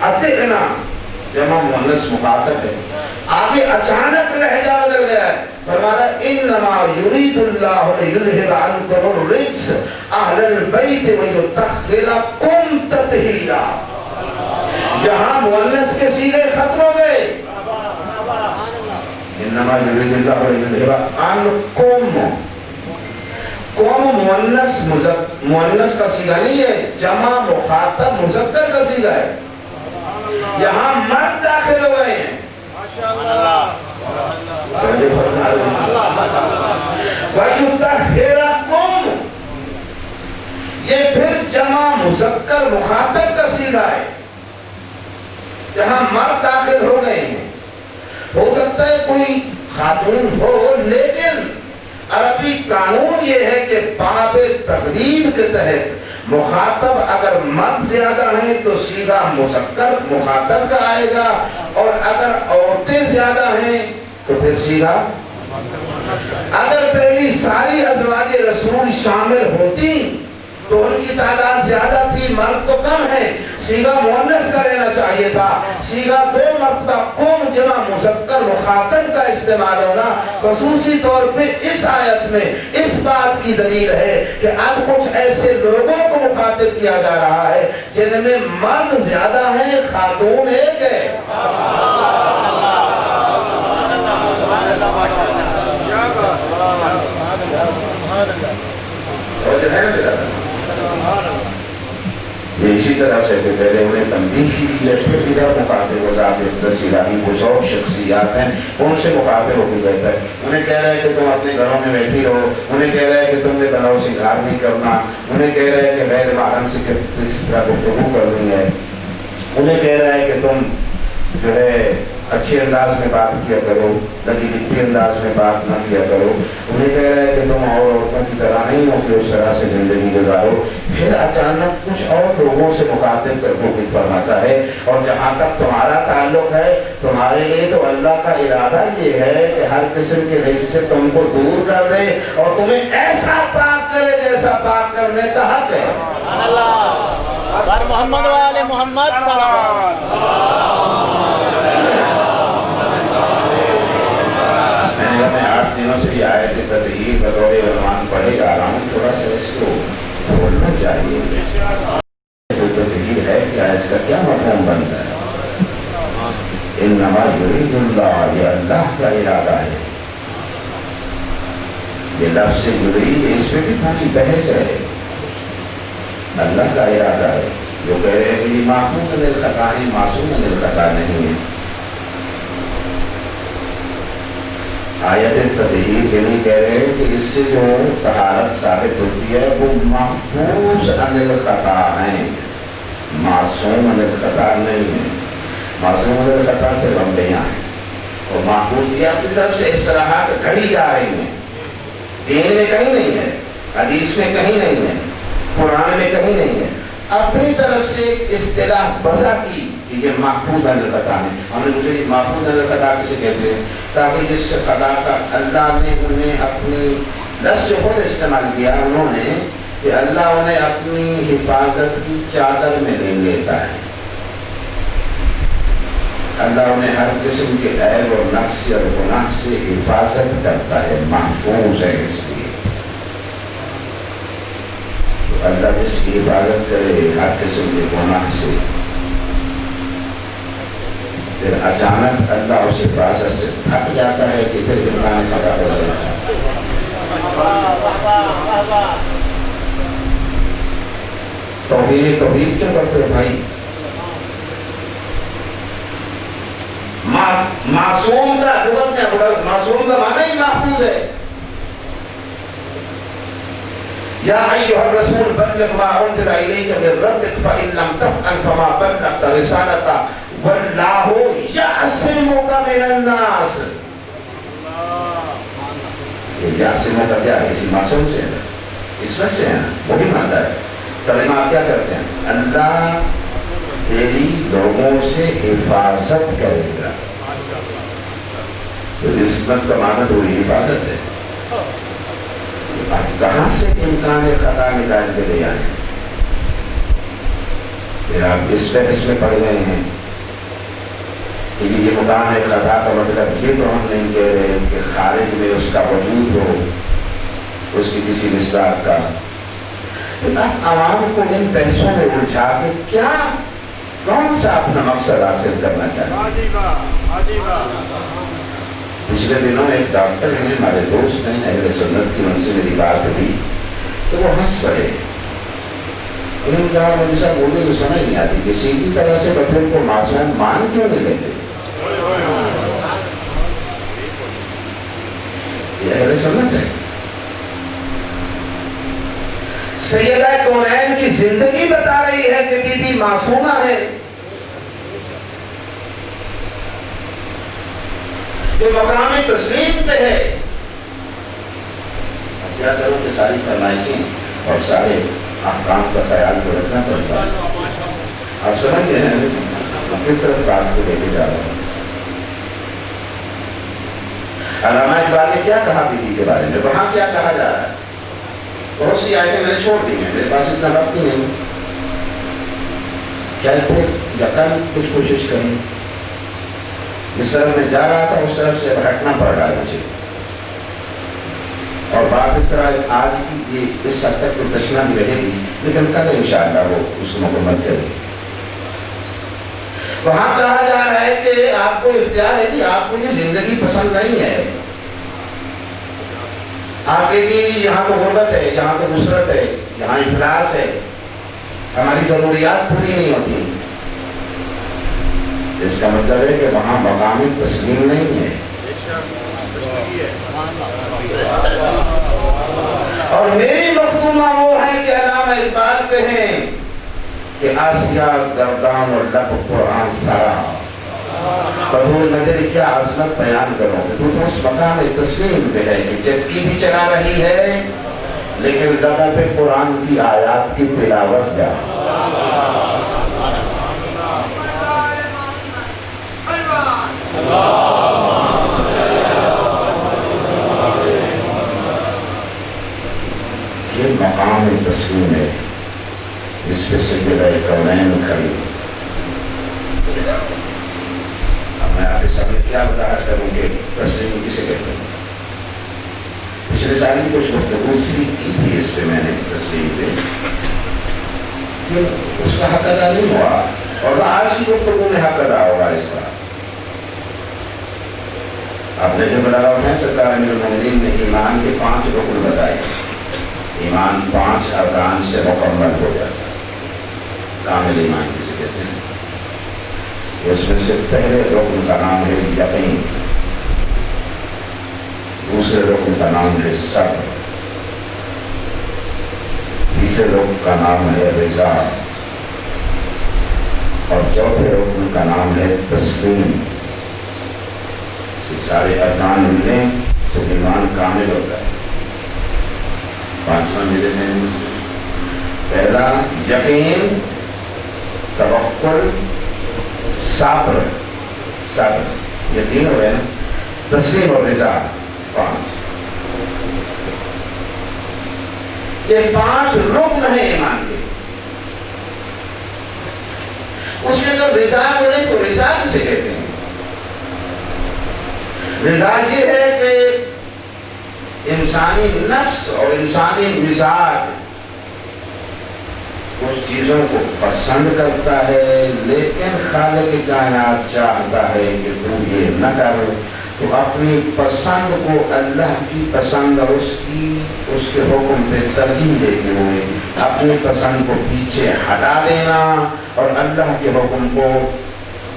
Speaker 2: اطعنا جمع مؤنث مخاطب ہے. آگے اچانک لہجہ بدل گیا ہے. فرمایا انما یرید اللہ لیذھب عنکم الرجس اہل البیت ویطہرکم تطہیرا. جہاں مؤنث کے سیغے ختم ہو گئے. انما یرید اللہ لیذھب عنکم، قوم مؤنث کا سیغہ نہیں ہے، جمع مخاطب مذکر کا سیغہ ہے. یہاں مرد داخل ہو گئے ہیں. وَيُطَهِّرَكُمْ، یہ پھر جمع مذکر مخاطب کا سیغہ ہے. جہاں مرد داخل ہو گئے ہیں. ہو سکتا ہے کوئی خاتون ہو، لیکن عربی قانون یہ ہے کہ باب تغلیب کے تحت مخاطب اگر مرد زیادہ ہیں تو سیغہ مذکر مخاطب کا آئے گا، اور اگر عورتیں زیادہ ہیں تو پھر سیغہ. اگر پہلی ساری ازواج رسول شامل ہوتی تو ان کی تعداد زیادہ تھی، مرد تو کم ہے. سیغہ مؤنث کا لینا چاہیے تھا. سیغہ 2 مرتبہ قوم جمع مذکر مخاطب کا استعمال ہونا خصوصی طور پہ اس آیت میں اس بات کی دلیل ہے کہ اب کچھ ایسے لوگوں کو مخاطب کیا جا رہا ہے جن میں مرد زیادہ ہیں خاتون ایک ہے. یہ اسی طرح سے کہ پہلے انہیں تنبیہ کی لڑکے ادھر مخاطب ہو جاتے دس الہی کچھ اور شخصیات ہیں ان سے مخاطب ہو کے کہتا ہے. انہیں کہہ رہا ہے کہ تم اپنے گھروں میں بیٹھی رہو. انہیں کہہ رہا ہے کہ تم نے بناؤ سنگار نہیں کرنا. انہیں کہہ رہا ہے کہ غیر محرم سے کس طرح گفتگو کرنی ہے. انہیں کہہ رہا ہے کہ تم جو ہے اچھے انداز میں بات کیا کرو, لگی لپی انداز میں بات نہ کیا کرو. انہیں کہہ رہا ہے کہ تم اور عورتوں کی طرح نہیں ہو کہ اس طرح سے زندگی گزارو. پھر اچانک کچھ اور لوگوں سے مخاطب کر کے فرماتا ہے اور جہاں تک تمہارا تعلق ہے تمہارے لیے تو اللہ کا ارادہ یہ ہے کہ ہر قسم کے رزق سے تم کو دور کر دے اور تمہیں ایسا پاک کرے جیسا پاک کرنے کا حق ہے.
Speaker 4: بر محمد والے محمد صلی اللہ علیہ وسلم.
Speaker 2: میں 8 دنوں سے یہ آیت تطہیر بطور عنوان پڑھے جا رہا ہوں. تھوڑا سا اس کو بولنا چاہیے. تطہیر ہے کیا, اس کا کیا مفہوم بنتا ہے؟ انما یرید اللہ, یہ اللہ کا ارادہ ہے. یہ لفظ یرید اس میں بھی تھوڑی بحث ہے. اللہ کا ارادہ ہے جو کہہ رہے ہیں کہ یہ معصوم من الخطا ہے, معصوم من الخطا نہیں ہے. آیت تطہیر یہ نہیں کہہ رہے کہ اس سے جو طہارت ثابت ہوتی ہے وہ محفوظ عن الخطا ہیں, معصوم عن الخطا نہیں ہے. معصوم عن الخطا سے بمبیاں ہیں اور محفوظ یہ اپنی طرف سے اصطلاحات گھڑی جا رہی ہیں. دین میں کہیں نہیں ہے, حدیث میں کہیں نہیں ہے, قرآن میں کہیں نہیں ہے. اپنی طرف سے اصطلاح وضع کی کہ یہ محفوظ عن الخطا ہے. ہم نے مجھے محفوظ عن الخطا کسے کہتے ہیں؟ تاکہ جس خطا کا اللہ نے انہیں اپنی لفظ جو خود استعمال کیا انہوں نے کہ اللہ انہیں اپنی حفاظت کی چادر میں لے لیتا ہے. اللہ انہیں ہر قسم کے عیب اور نقص اور گناہ سے حفاظت کرتا ہے, محفوظ ہے اس لیے. تو اللہ جس کی حفاظت کرے ہر قسم کے گناہ سے, پھر اچانک اللہ اس حفاظت سے تھک جاتا ہے کہ پھر امکان خطا ہو جاتا ہے. توحید کیوں کرتے بھائی؟ معصوم کا لغت میں معصوم کا معنی ہی محفوظ ہے. یا ایھا الرسول بلغ ما انزل الیک من ربک فإن لم تفعل فما بلغت رسالته واللہ یعصمک من الناس. یہ یعصمک کا کیا ہے؟ کسی معصوم سے ہے, اس وقت سے ہے, وہی مانتا ہے. کلمہ آپ کیا کرتے ہیں؟ اللہ تیری لوگوں سے حفاظت کرے گا. تو عصمت کا معنی تو وہی حفاظت ہے. کہاں سے امکان خطا نکال کے لے آئے؟ پھر آپ اس بحث میں پڑ گئے ہیں کہ یہ مکان ہے خطا کا مطلب یہ تو ہم نہیں کہہ رہے کہ خارج میں اس کا وجود ہو, اس کی کسی مصداق کا. آپ عوام کو ان بحثوں میں الجھا کے کیا کون سا اپنا مقصد حاصل کرنا چاہتے ہیں؟ پچھلے دنوں ایک ڈاکٹر ہیں, ہمارے دوست ہیں, اہل سنت کی, ان سے میری بات ہوئی تو وہ ہنس پڑے. انہوں نے کہا مجھے صاحب بولے تو سمجھ نہیں آتی کہ سیدھی طرح سے بچوں کو معصوم مان کیوں نہیں لیتے؟ یہ اہل سنت ہے. سیدہ کونین کی زندگی بتا رہی ہے کہ بی بی معصومہ ہے. جو مقام تسلیم پہ ہے. اب کیا کروں کہ ساری فرمائشیں اور سارے احکام کا خیال کو رکھنا پڑتا ہے. آپ سمجھ گئے ہیں کس طرح بات کو لے کے جا رہا ہوں. علامہ اقبال نے کیا کہا بیوی کے بارے میں, وہاں کیا کہا جا رہا ہے؟ بہت سی آیتیں میں نے چھوڑ دی ہیں, میرے پاس اتنا وقت ہی نہیں. شاید پھر یا کل کچھ کوشش کریں. جس طرف میں جا رہا تھا اس طرف سے ہٹنا پڑ رہا ہے مجھے, اور بات اس طرح آج کی یہ اس حد تک تو تشنا بھی رہے گی, لیکن کل انشاءاللہ وہ اس کو مکمل کرے گی. وہاں کہا جا رہا ہے کہ آپ کو اختیار ہے کہ آپ کو یہ زندگی پسند نہیں ہے. آپ دیکھیے یہاں تو غربت ہے, یہاں تو نصرت ہے, یہاں افلاس ہے, ہماری ضروریات پوری نہیں ہوتی. اس کا مطلب ہے کہ وہاں مقامی تسلیم نہیں ہے. اور میری مخدومہ وہ ہے کہ علامہ اقبال کہیں کہ آسیہ گردان اور لب قرآن سارا قبول نظر کیا عظمت بیان کرو. تو اس مقام تسلیم پہ ہے کہ چکی بھی چلا رہی ہے لیکن لبوں پہ قرآن کی آیات کی تلاوت کیا. یہ مقام تسلیم ہے جس پہ سیدہ کونین کھڑی. اب میں آپ کے سامنے کیا وضاحت کروں کہ تسلیم کسے کہتے ہیں. پچھلے سال کی کچھ گفتگو سی کی تھی اس پہ میں نے تسلیم پہ, اس کا حق ادا نہیں ہوا, اور آج کی گفتگو میں حق ادا ہوگا اس کا. آپ نے جو بتایا ہے سرکار امیر المومنین نے ایمان کے 5 رکن بتائے. ایمان 5 ارکان سے مکمل ہو جاتا ہے, کامل ایمان کسے کہتے ہیں. اس میں سے پہلے رکن کا نام ہے یقین, دوسرے رکن کا نام ہے صبر, تیسرے رکن کا نام ہے رضا, اور چوتھے رکن کا نام ہے تسلیم. یہ سارے ارکان ملیں تو ایمان کامل ہوتا ہے. 5واں ملے ہیں, پہلا یقین, توکل, صبر, یہ 3 ہو گئے نا, تسلیم اور رضا 5. یہ 5 رکن ہیں ایمان کے. اس میں اگر رضا بولے تو رضا کسے کہتے ہیں. رضا یہ ہے کہ انسانی نفس اور انسانی مزاج کچھ چیزوں کو پسند کرتا ہے لیکن خالق کائنات چاہتا ہے کہ تو یہ نہ کر, تو اپنی پسند کو اللہ کی پسند اور اس کے حکم پہ ترجیح دیتے ہوئے اپنی پسند کو پیچھے ہٹا دینا اور اللہ کے حکم کو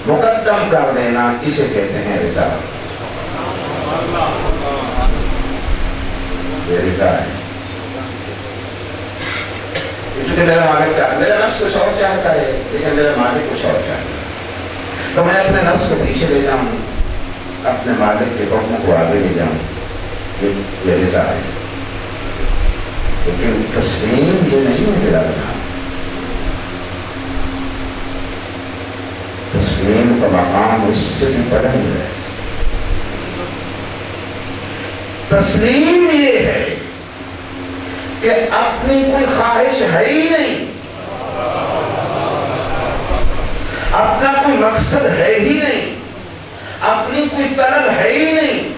Speaker 2: مقدم کر دینا, اسے کہتے ہیں رضا. یہ رضا ہے. کیونکہ میرا مالک چاہتا ہے, میرا نفس کچھ اور چاہتا ہے لیکن میرا مالک کچھ اور چاہتا ہے, تو میں اپنے نفس کو پیچھے لے جاؤں, اپنے مالک کے حکم کو آگے لے جاؤں. یہ رضا ہے. لیکن تسلیم یہ نہیں ہے میرا بنا. تسلیم کا مقام اس سے بھی بلند ہے. تسلیم یہ ہے کہ اپنی کوئی خواہش ہے ہی نہیں, اپنا کوئی مقصد ہے ہی نہیں, اپنی کوئی طلب ہے ہی نہیں.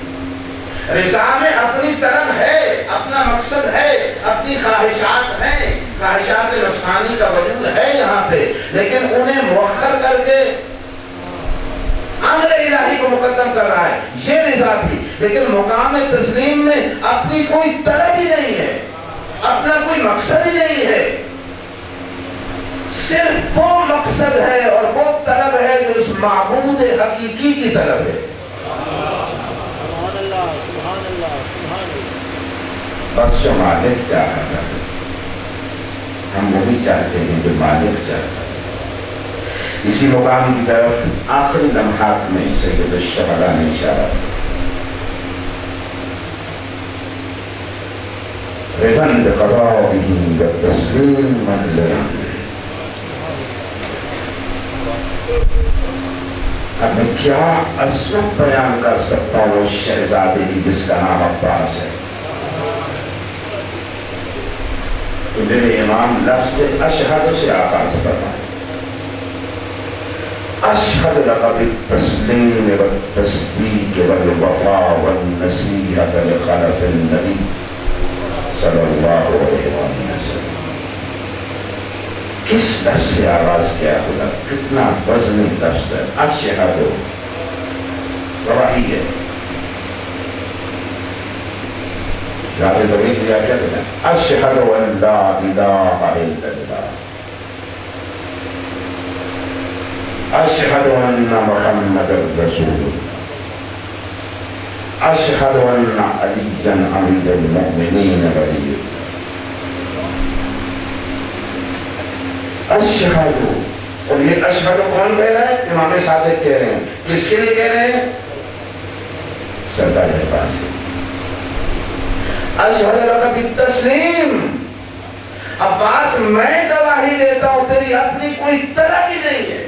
Speaker 2: رضا میں اپنی طلب ہے, اپنا مقصد ہے, اپنی خواہشات ہیں, خواہشات نفسانی کا وجود ہے یہاں پہ, لیکن انہیں مؤخر کر کے امر الہی کو مقدم کر رہا ہے. یہ رضا تھی. لیکن مقام تسلیم میں اپنی کوئی طلب ہی نہیں ہے, اپنا کوئی مقصد ہی نہیں ہے, صرف وہ مقصد ہے اور وہ طلب ہے جو اس معبود حقیقی کی طلب ہے. بس جو مالک چاہتا ہے ہم وہی چاہتے ہیں جو مالک چاہتا ہے. اسی مقام کی طرف آخری لمحات میں سید الشہداء نے اشارہ کیا. رضن بقضائه والتسليما لأمره. اب میں کیا عظمت بیان کر سکتا ہوں اس شہزادے کی جس کا نام عباس ہے. تو میرے امام لفظ اشہد سے آغاز فرمائے. اشهد لك بالتسليم والتصديق والوفاء والنصيحة لخلف النبي صلی اللہ علیہ وسلم. کس لفظ سے آغاز کیا خدا؟ کتنا وزنی لفظ ہے. اشہد گواہی ہے. یاد توحید لیا کیا کہتے ہیں؟ اشہد ان لا الہ الا اللہ اشہد ان محمد رسول اللہ اشہد ان علی امیر المؤمنین ولی اشہد. اور یہ اشہد کون کہہ رہا ہے؟ امام صادق کہہ رہے ہیں. کس کے لیے کہہ رہے ہیں؟ سرکار عباس. اشہد لک بالتسلیم. عباس میں گواہی دیتا ہوں تیری اپنی کوئی طلب ہی نہیں ہے.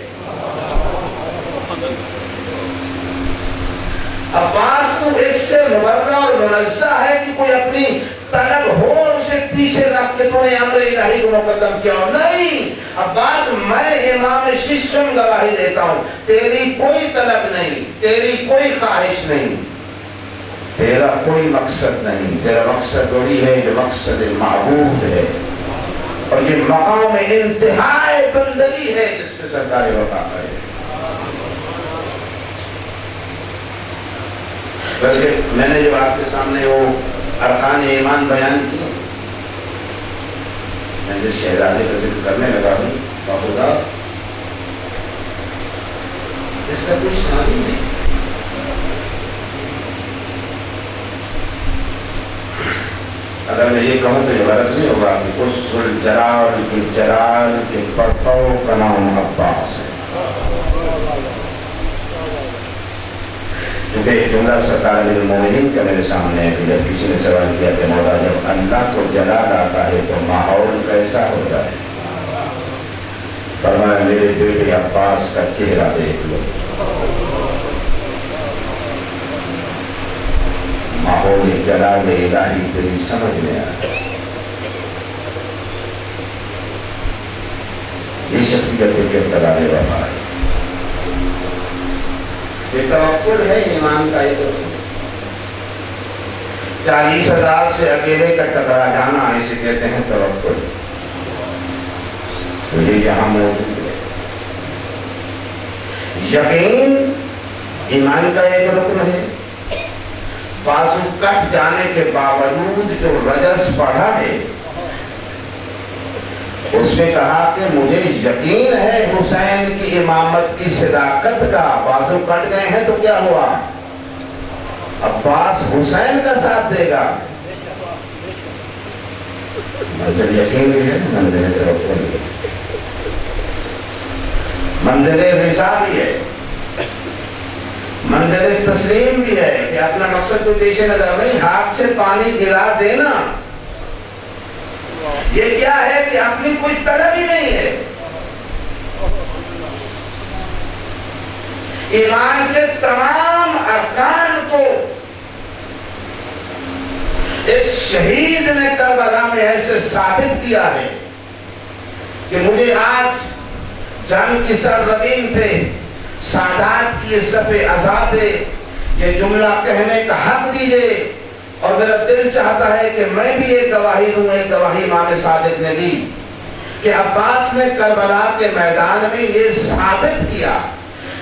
Speaker 2: عباس کو اس سے مبرہ اور منزہ ہے کہ کوئی اپنی طلب ہو اور اسے پیچھے رکھ کے تو نے امر الہی کو مقدم کیا ہو. نہیں عباس میں امام ششم گواہی دیتا ہوں تیری کوئی طلب نہیں, تیری کوئی خواہش نہیں, تیرا کوئی مقصد نہیں. تیرا مقصد وہی ہے جو مقصد معبود ہے اور یہ مقام انتہائی بندگی ہے جس پہ سرکار وفا ہے. بلکہ میں نے جب آپ کے سامنے وہ ارکان ایمان بیان کی, میں جس شہزادے کا ذکر کرنے لگا ہوں خدا اس کا کچھ ثانی نہیں. اگر میں یہ کہوں تو یہ غلط نہیں ہوگا کہ اس ذوالجلال کی جلال کے پرتو کا نام عباس ہے. کیونکہ ایک جملہ سرکار امیر المومنین کا میرے سامنے ہے کہ جب کسی نے سوال کیا کہ مولا جب اللہ کو جلال آتا ہے تو ماحول کیسا ہوتا ہے؟ فرمایا میرے بیٹے عباس کا چہرہ دیکھ لو, ماحول جلال الہی تیری سمجھ میں آئے. یہ شخصیت کے قرار وفا ہے. یہ توکل ہے ایمان کا. یہ 40,000 سے اکیلے کا ٹکرا جانا اسے کہتے ہیں توکل. تو یہ یہاں موجود ہے. یقین ایمان کا ایک رکن ہے. بازو کٹ جانے کے باوجود جو رجس پڑھا ہے اس میں کہا کہ مجھے یقین ہے حسین کی امامت کی صداقت کا. بازو کٹ گئے ہیں تو کیا ہوا؟ عباس حسین کا ساتھ دے گا. منزل یقین بھی ہے, منزل توکل بھی ہے, منزل رضا بھی ہے, منظر تسلیم بھی ہے کہ اپنا مقصد تو پیش نظر نہیں, ہاتھ سے پانی گرا دینا. یہ کیا ہے کہ اپنی کوئی طلب ہی نہیں ہے. ایمان کے تمام ارکان کو اس شہید نے کربلا میں ایسے ثابت کیا ہے کہ مجھے آج جنگ کی سرزمین پہ سادات کی صف عذاب یہ جملہ کہنے کا حق دیجئے. اور میرا دل چاہتا ہے کہ میں بھی ایک گواہی دوں. ایک گواہی امام صادق نے دی کہ عباس نے کربلا کے میدان میں یہ ثابت کیا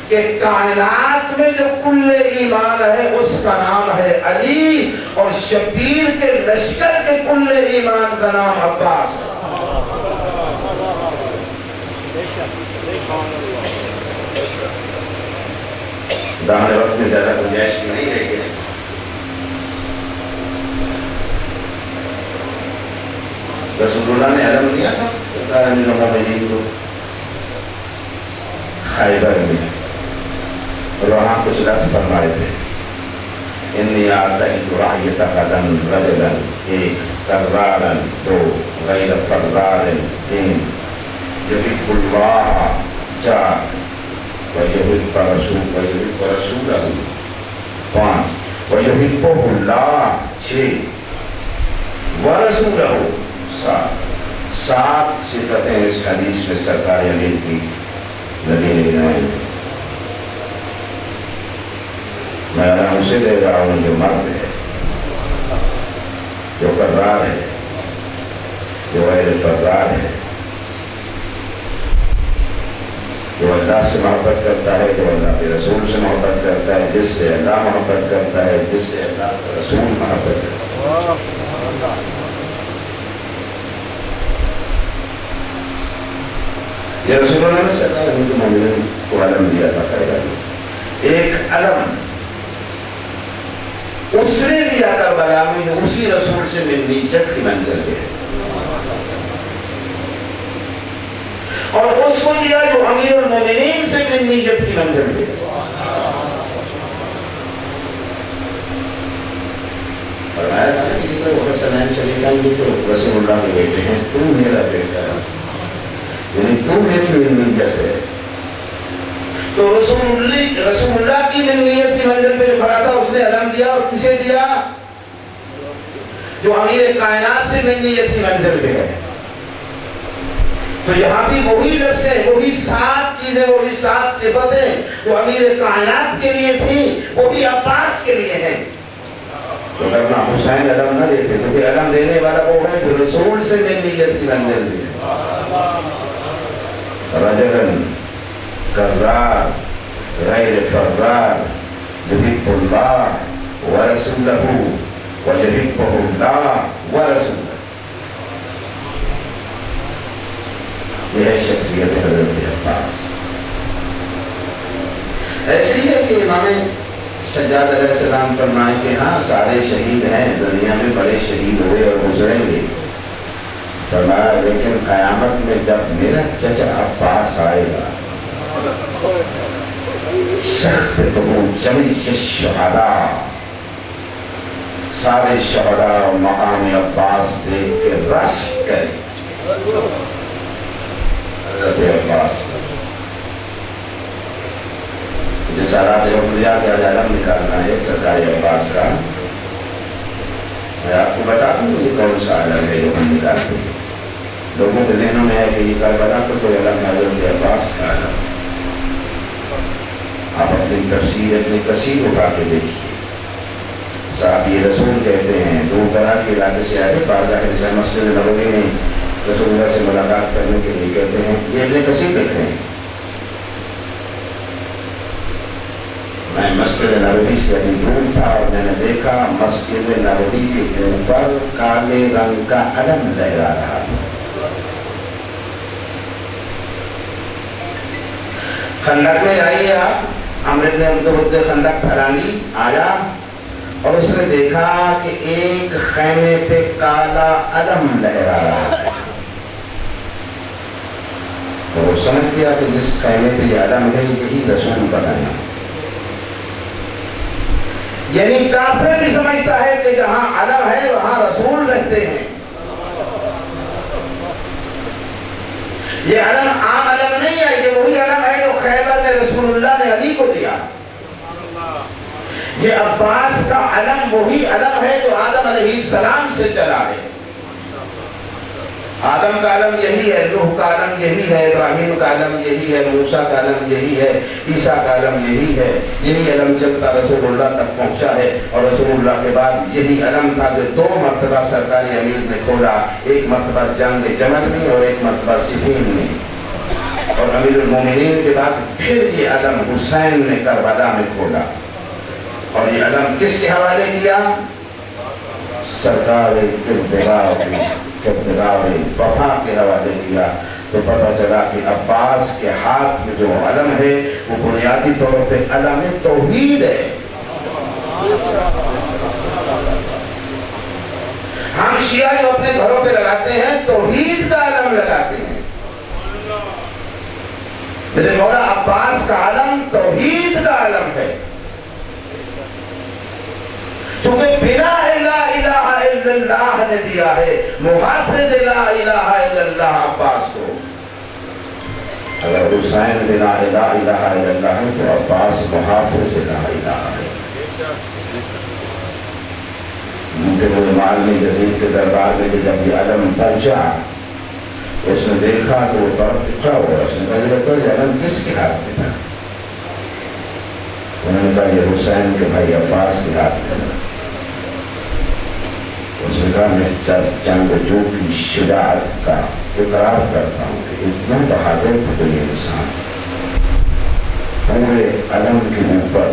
Speaker 2: کہ کائنات میں جو کل ایمان ہے اس کا نام ہے علی, اور شبیر کے لشکر کے کل ایمان کا نام عباس ہے. دامن وقت میں زیادہ گنجائش نہیں رہی ہے. رسول اللہ نے علم دیا تھا سرکار امیر المومنین کو خیبر میں, اور وہاں کچھ رس فرمائے تھے. انی آتیت رعیت قدم رجلا, ایک کرارا, دو غیر فرار, تین یحب اللہ, چار وَيُحِبَّ رَسُولَهُ, 5 وَيُحِبُّهُ اللَّهُ, 6 وَرَسُولَهُ, 7 صفتیں اس حدیث میں سرکار امیر کی نبی نے بنائی. اسے دے رہا ہوں جو مرد ہے، جو قرار ہے، جو غیر فرار ہے، جو اللہ سے محبت کرتا ہے، جو اللہ کے رسول سے محبت کرتا ہے، جس سے اللہ محبت کرتا ہے، جس سے اللہ کا رسول محبت کرتا ہے۔ یہ رسول اللہ نے صلی اللہ علیہ وسلم کو علم دیا تھا، ایک علم اس نے لیا کربلا میں جو اسی رسول سے ملنی جت کی منزل پہ ہے، اور اس کو دیا جو امیر المومنین سے ملنی جت کی منزل پہ ہے۔ فرمایا تھا کہ یہ تو حسنین شریفین یہ تو رسول اللہ کے بیٹے ہیں، تو میرا بیٹا ہے، یعنی تو میری ملنی جت ہے۔ تو رسول اللہ کی ملنیت کی منزل پہ جو کھڑا تھا اس نے علم دیا، اور کسے دیا؟ جو امیر کائنات سے ملنیت کی منزل پہ ہے۔ تو یہاں بھی وہی لفظ ہے، وہی 7 چیزیں، وہی 7 صفتیں جو امیر کائنات کے لیے تھی، وہی عباس کے لیے ہیں۔ تو کرنا حسین علم نہ دیتے، کیونکہ علم دینے والا وہ ہے جو رسول سے ملنیت کی منزل پہ ہے۔ رجلاً کرار غیر فرار یحب اللہ ورسولہ ویحبہ اللہ ورسولہ۔ یہ ہے شخصیت حضرت عباس۔ ایسے ہی ہے کہ امام سجاد علیہ السلام فرمائیں کہ ہاں سارے شہید ہیں، دنیا میں بڑے شہید ہوئے اور گزریں گے، فرمایا لیکن قیامت میں جب میرا چچا عباس آئے گا، سخت جمیع الشہداء، سارے شہداء مقام عباس دیکھ کے رس کریں حضرت عباس۔ جس آرات عمریہ کے علم نکالنا ہے سرکار عباس کا، میں آپ کو بتا دوں یہ کون سا علم ہے جو ہم نکالتے ہیں۔ لوگوں کے ذہنوں میں ہے کہ یہ کربلا تو کوئی علم ہے، حضرت عباس کا علم۔ آپ اپنی تفسیر ابن کثیر اٹھا کے دیکھیے، صاحب یہ رسول کہتے ہیں دور دراز کے علاقے سے آئے تھے، بارگاہ نساء مسجد نبوی میں رسول اللہ سے ملاقات کرنے کے لیے، کہتے ہیں یہ ابن کثیر لکھ رہے ہیں، میں مسجد نبوی سے ابھی دور تھا اور میں نے دیکھا مسجد نبوی کے اوپر کالے رنگ کا علم لہرا رہا تھا۔ خندق میں آئیے آپ، عمرو بن عبد خندق پھیلانی آیا اور اس نے دیکھا کہ ایک خیمے پہ کالا علم لہرا رہا ہے، تو وہ سمجھ گیا کہ جس خیمے پہ یہ علم ہے یہی رسول بنایا۔ یعنی کافر بھی سمجھتا ہے کہ جہاں علم ہے وہاں رسول رہتے ہیں۔ یہ علم عام علم نہیں ہے، یہ وہی علم ہے جو خیبر میں رسول اللہ نے علی کو دیا۔ یہ عباس کا علم وہی علم ہے جو آدم علیہ السلام سے چلا ہے۔ آدم کا علم یہی ہے، نوح کا علم یہی ہے، ابراہیم کا علم یہی ہے، موسیٰ کا علم یہی ہے، عیسیٰ کا علم یہی ہے۔ یہی علم چلتا رسول اللہ تک پہنچا ہے، اور رسول اللہ کے بعد یہی علم تھا جو 2 مرتبہ سرکاری امیر نے کھولا، ایک مرتبہ جنگ جمل میں اور ایک مرتبہ صفین میں، اور امیر المومنین کے بعد پھر یہ علم حسین نے کربلا میں کھولا، اور یہ علم کس کے حوالے کیا؟ سرکار وفا کے حوالے کیا۔ تو پتہ چلا کہ عباس کے ہاتھ میں جو علم ہے وہ بنیادی طور پہ علم توحید ہے۔ ہم شیعہ جو اپنے گھروں پہ لگاتے ہیں توحید کا علم لگاتے ہیں، میرے مولا عباس کا علم توحید کا علم ہے، چونکہ بنا لا الہ الا اللہ نے دیا ہے، محافظ لا الہ الا اللہ عباس کو۔ اگر حسین بنا لا الہ الا اللہ ہے تو عباس محافظ لا الہ ہے۔ ممکن وہ معلم یزید کے دربار میں جب یہ علم پہنچا اس نے دیکھا تو وہ طرف دکھا ہوا، اس نے کہا یہ علم کس کے ہاتھ میں تھا؟ انہوں نے کہا یہ حسین کے بھائی عباس کے ہاتھ میں. اس نے کہا میں جنگجو کی شجاعت کا اقرار کرتا ہوں کہ اتنا بہادر تو یہ انسان پورے علم کے اوپر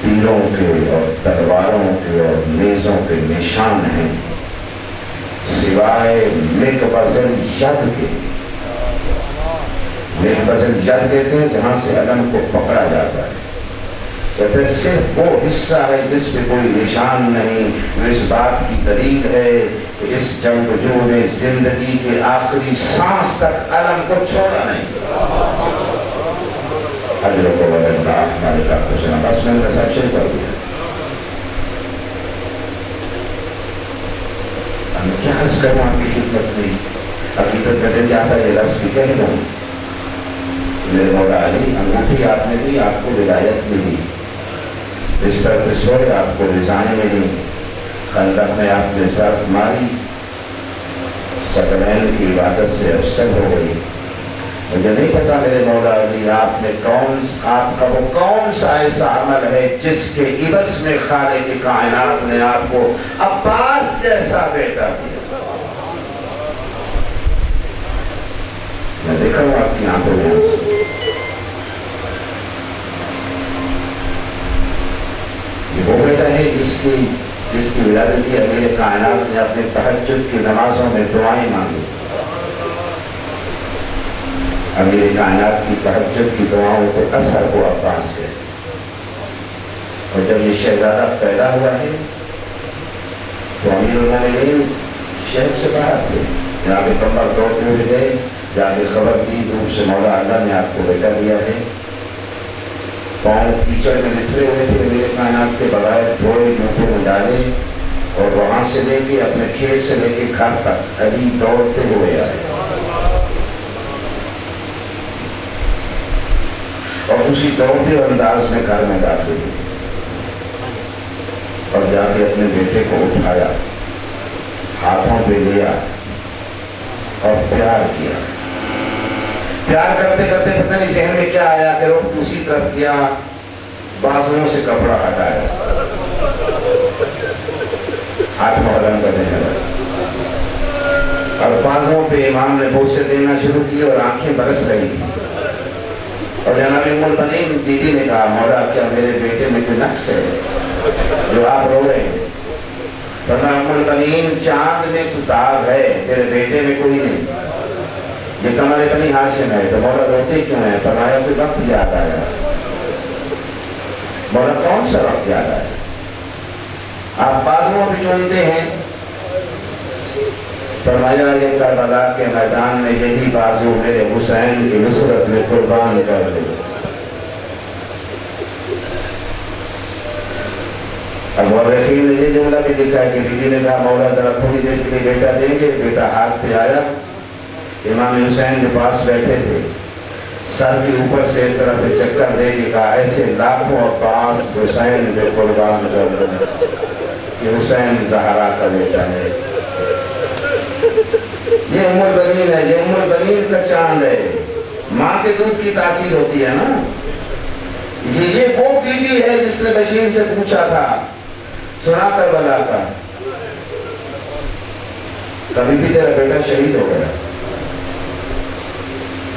Speaker 2: تیروں کے اور تلواروں کے اور نیزوں کے نشان ہیں سوائے مکبزل ید کے. مکبزل ید کہتے ہیں جہاں سے علم کو پکڑا جاتا ہے. کہتے ہیں صرف وہ حصہ ہے جس پہ کوئی نشان نہیں. اس بات کی دلیل ہے کہ اس جنگجو نے زندگی کے آخری سانس تک علم کو چھوڑا نہیں. حضرت کو اللہ ہمارے کام کو سنا. بس میں نے سب شروع کر دیا. ہم کیا عرض کروں آپ کی خدمت میں. حقیقت میں دل چاہتا یہ لفظ بھی کہہ دوں. میرے مولا علی انگوٹھی آپ نے دی, آپ کو ولایت ملی. بستر پہ سوئے آپ کو رضائیں ملی. خندق میں آپ نے ضرب ماری, ثقلین کی عبادت سے افسر ہو گئی. مجھے نہیں پتا میرے مولا علی آپ کا وہ کون سا ایسا عمل ہے جس کے عوض میں خالق کائنات نے آپ کو عباس جیسا بیٹا دیا. میں دیکھا ہوں آپ کی آنکھوں میں آنسو. یہ وہ بیٹا ہے جس کی ولادت کی امیر کائنات نے اپنے تہجد کی نمازوں میں دعائیں مانگی. امیر کائنات کی تہجد کی دعاؤں کو اثر ہوا عباس سے. اور جب یہ شہزادہ پیدا ہوا ہے تو امیر المومنین شہر سے باہر تھے. یہاں پہ کمبر دوڑتے ہوئے گئے, جا کے خبر دی دھوپ سے مولا اللہ نے آپ کو بیٹا دیا ہے. پاؤں کیچڑ میں بکھرے ہوئے تھے, امیر کائنات کے بغیر دھوئے جوتوں میں ڈالے اور وہاں سے لے کے اپنے کھیت سے لے کے گھر تک علی دوڑتے ہوئے آئے. اور اسی دوڑتے انداز میں گھر میں داخل ہوئے اور جا کے اپنے بیٹے کو اٹھایا, ہاتھوں پہ لیا اور پیار کیا. پیار کرتے کرتے پتہ نہیں ذہن میں کیا آیا کہ رخ دوسری طرف کیا, بازوؤں سے کپڑا ہٹایا, ہاتھ محرم کا دینے لگا اور بازوؤں پہ امام نے بوسے دینا شروع کی اور آنکھیں برس رہی تھی. اور جناب ام البنین بیوی نے کہا مولا کیا میرے بیٹے میں کوئی نقص ہے جو آپ رو رہے ہیں؟ فرمایا ام البنین چاند میں تو داغ ہے, تیرے بیٹے میں کوئی نہیں. یہ کمر بنی ہاشم ہے تو مولا روتے کیوں ہیں؟ فرمایا کوئی وقت یاد آیا. مولا کون سا وقت یاد آیا؟ آپ بازوؤں پہ چونتے ہیں. فرمایا یہ کربلا کے میدان میں یہی بازو میرے حسین کی نصرت میں قربان کر دے. اب مورخین نے یہ جملہ بھی لکھا ہے کہ بیوی نے کہا مولا ذرا تھوڑی دیر کے لیے بیٹا دیں گے. بیٹا ہاتھ پہ آیا, امام حسین کے پاس بیٹھے تھے, سر کے اوپر سے اس طرح سے چکر دے کے کہا ایسے لاکھوں عباس حسین پہ قربان کر دے کہ حسین زہرا کا بیٹا ہے. یہ ام البنین ہے, یہ ام البنین کا چاند ہے. ماں کے دودھ کی تاثیر ہوتی ہے نا. یہ وہ بیوی ہے جس نے بشیر سے پوچھا تھا سنا کربلا کا کبھی بھی تیرا بیٹا شہید ہو گیا؟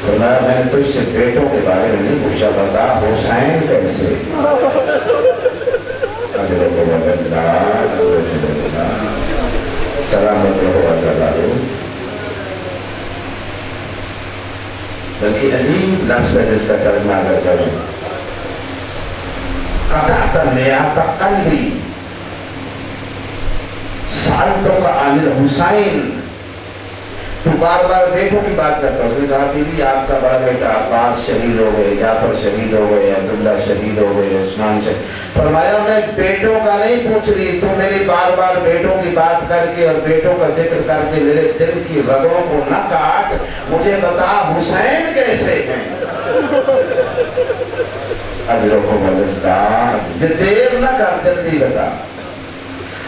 Speaker 2: فرمایا میں نے تجھ سے بیٹوں کے بارے میں نہیں پوچھا, بتا حسین کیسے. سلامت رہو آزادارو. بلکہ عجیب لفظ ہے جس کا ترجمہ اگر کروں, قطعت میات قلبی سالتوں کا عامل حسین. تو بار بار بیٹوں کی بات کرتا. اس نے کہا بیوی آپ کا بڑا بیٹا عباس شہید ہو گئے, جعفر شہید ہو گئے, عبداللہ شہید ہو گئے, عثمان شہید. فرمایا میں بیٹوں کا نہیں پوچھ رہی, تو میری بار بار بیٹوں کی بات کر کے اور بیٹوں کا ذکر کر کے میرے دل کی رگوں کو نہ کاٹ, مجھے بتا حسین کیسے ہیں. اجروں کو مددگار دیر نہ کر, جلدی بتا.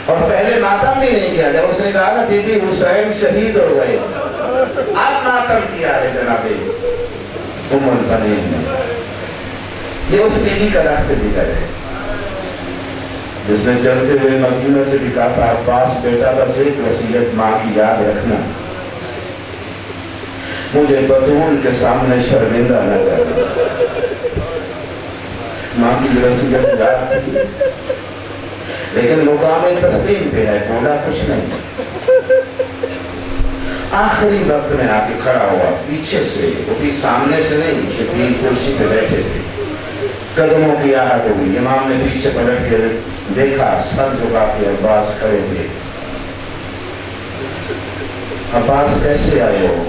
Speaker 2: اور پہلے ماتم بھی نہیں کیا. جب اس نے کہا نا بیوی حسین شہید ہو گئے, اب ماتم کیا ہے جناب ام البنین نے. یہ اس بیوی کا رخت ذکر ہے جس نے چلتے ہوئے مدینہ سے بھی کہا تھا عباس بیٹا بس ایک وصیت ماں کی یاد رکھنا، مجھے بطول کے سامنے شرمندہ نہ کرنا۔ ماں کی وصیت یاد تھی لیکن مقام تسلیم پہ ہے، بولا کچھ نہیں۔ آخری وقت میں آ کے کھڑا ہوا پیچھے سے، وہ بھی سامنے سے نہیں، شبیر کرسی پہ بیٹھے تھے، قدموں کی آہٹ ہوئی، امام نے پیچھے پلٹ کے دیکھا، سر جھکا کے عباس کھڑے تھے۔ عباس کیسے آئے ہو؟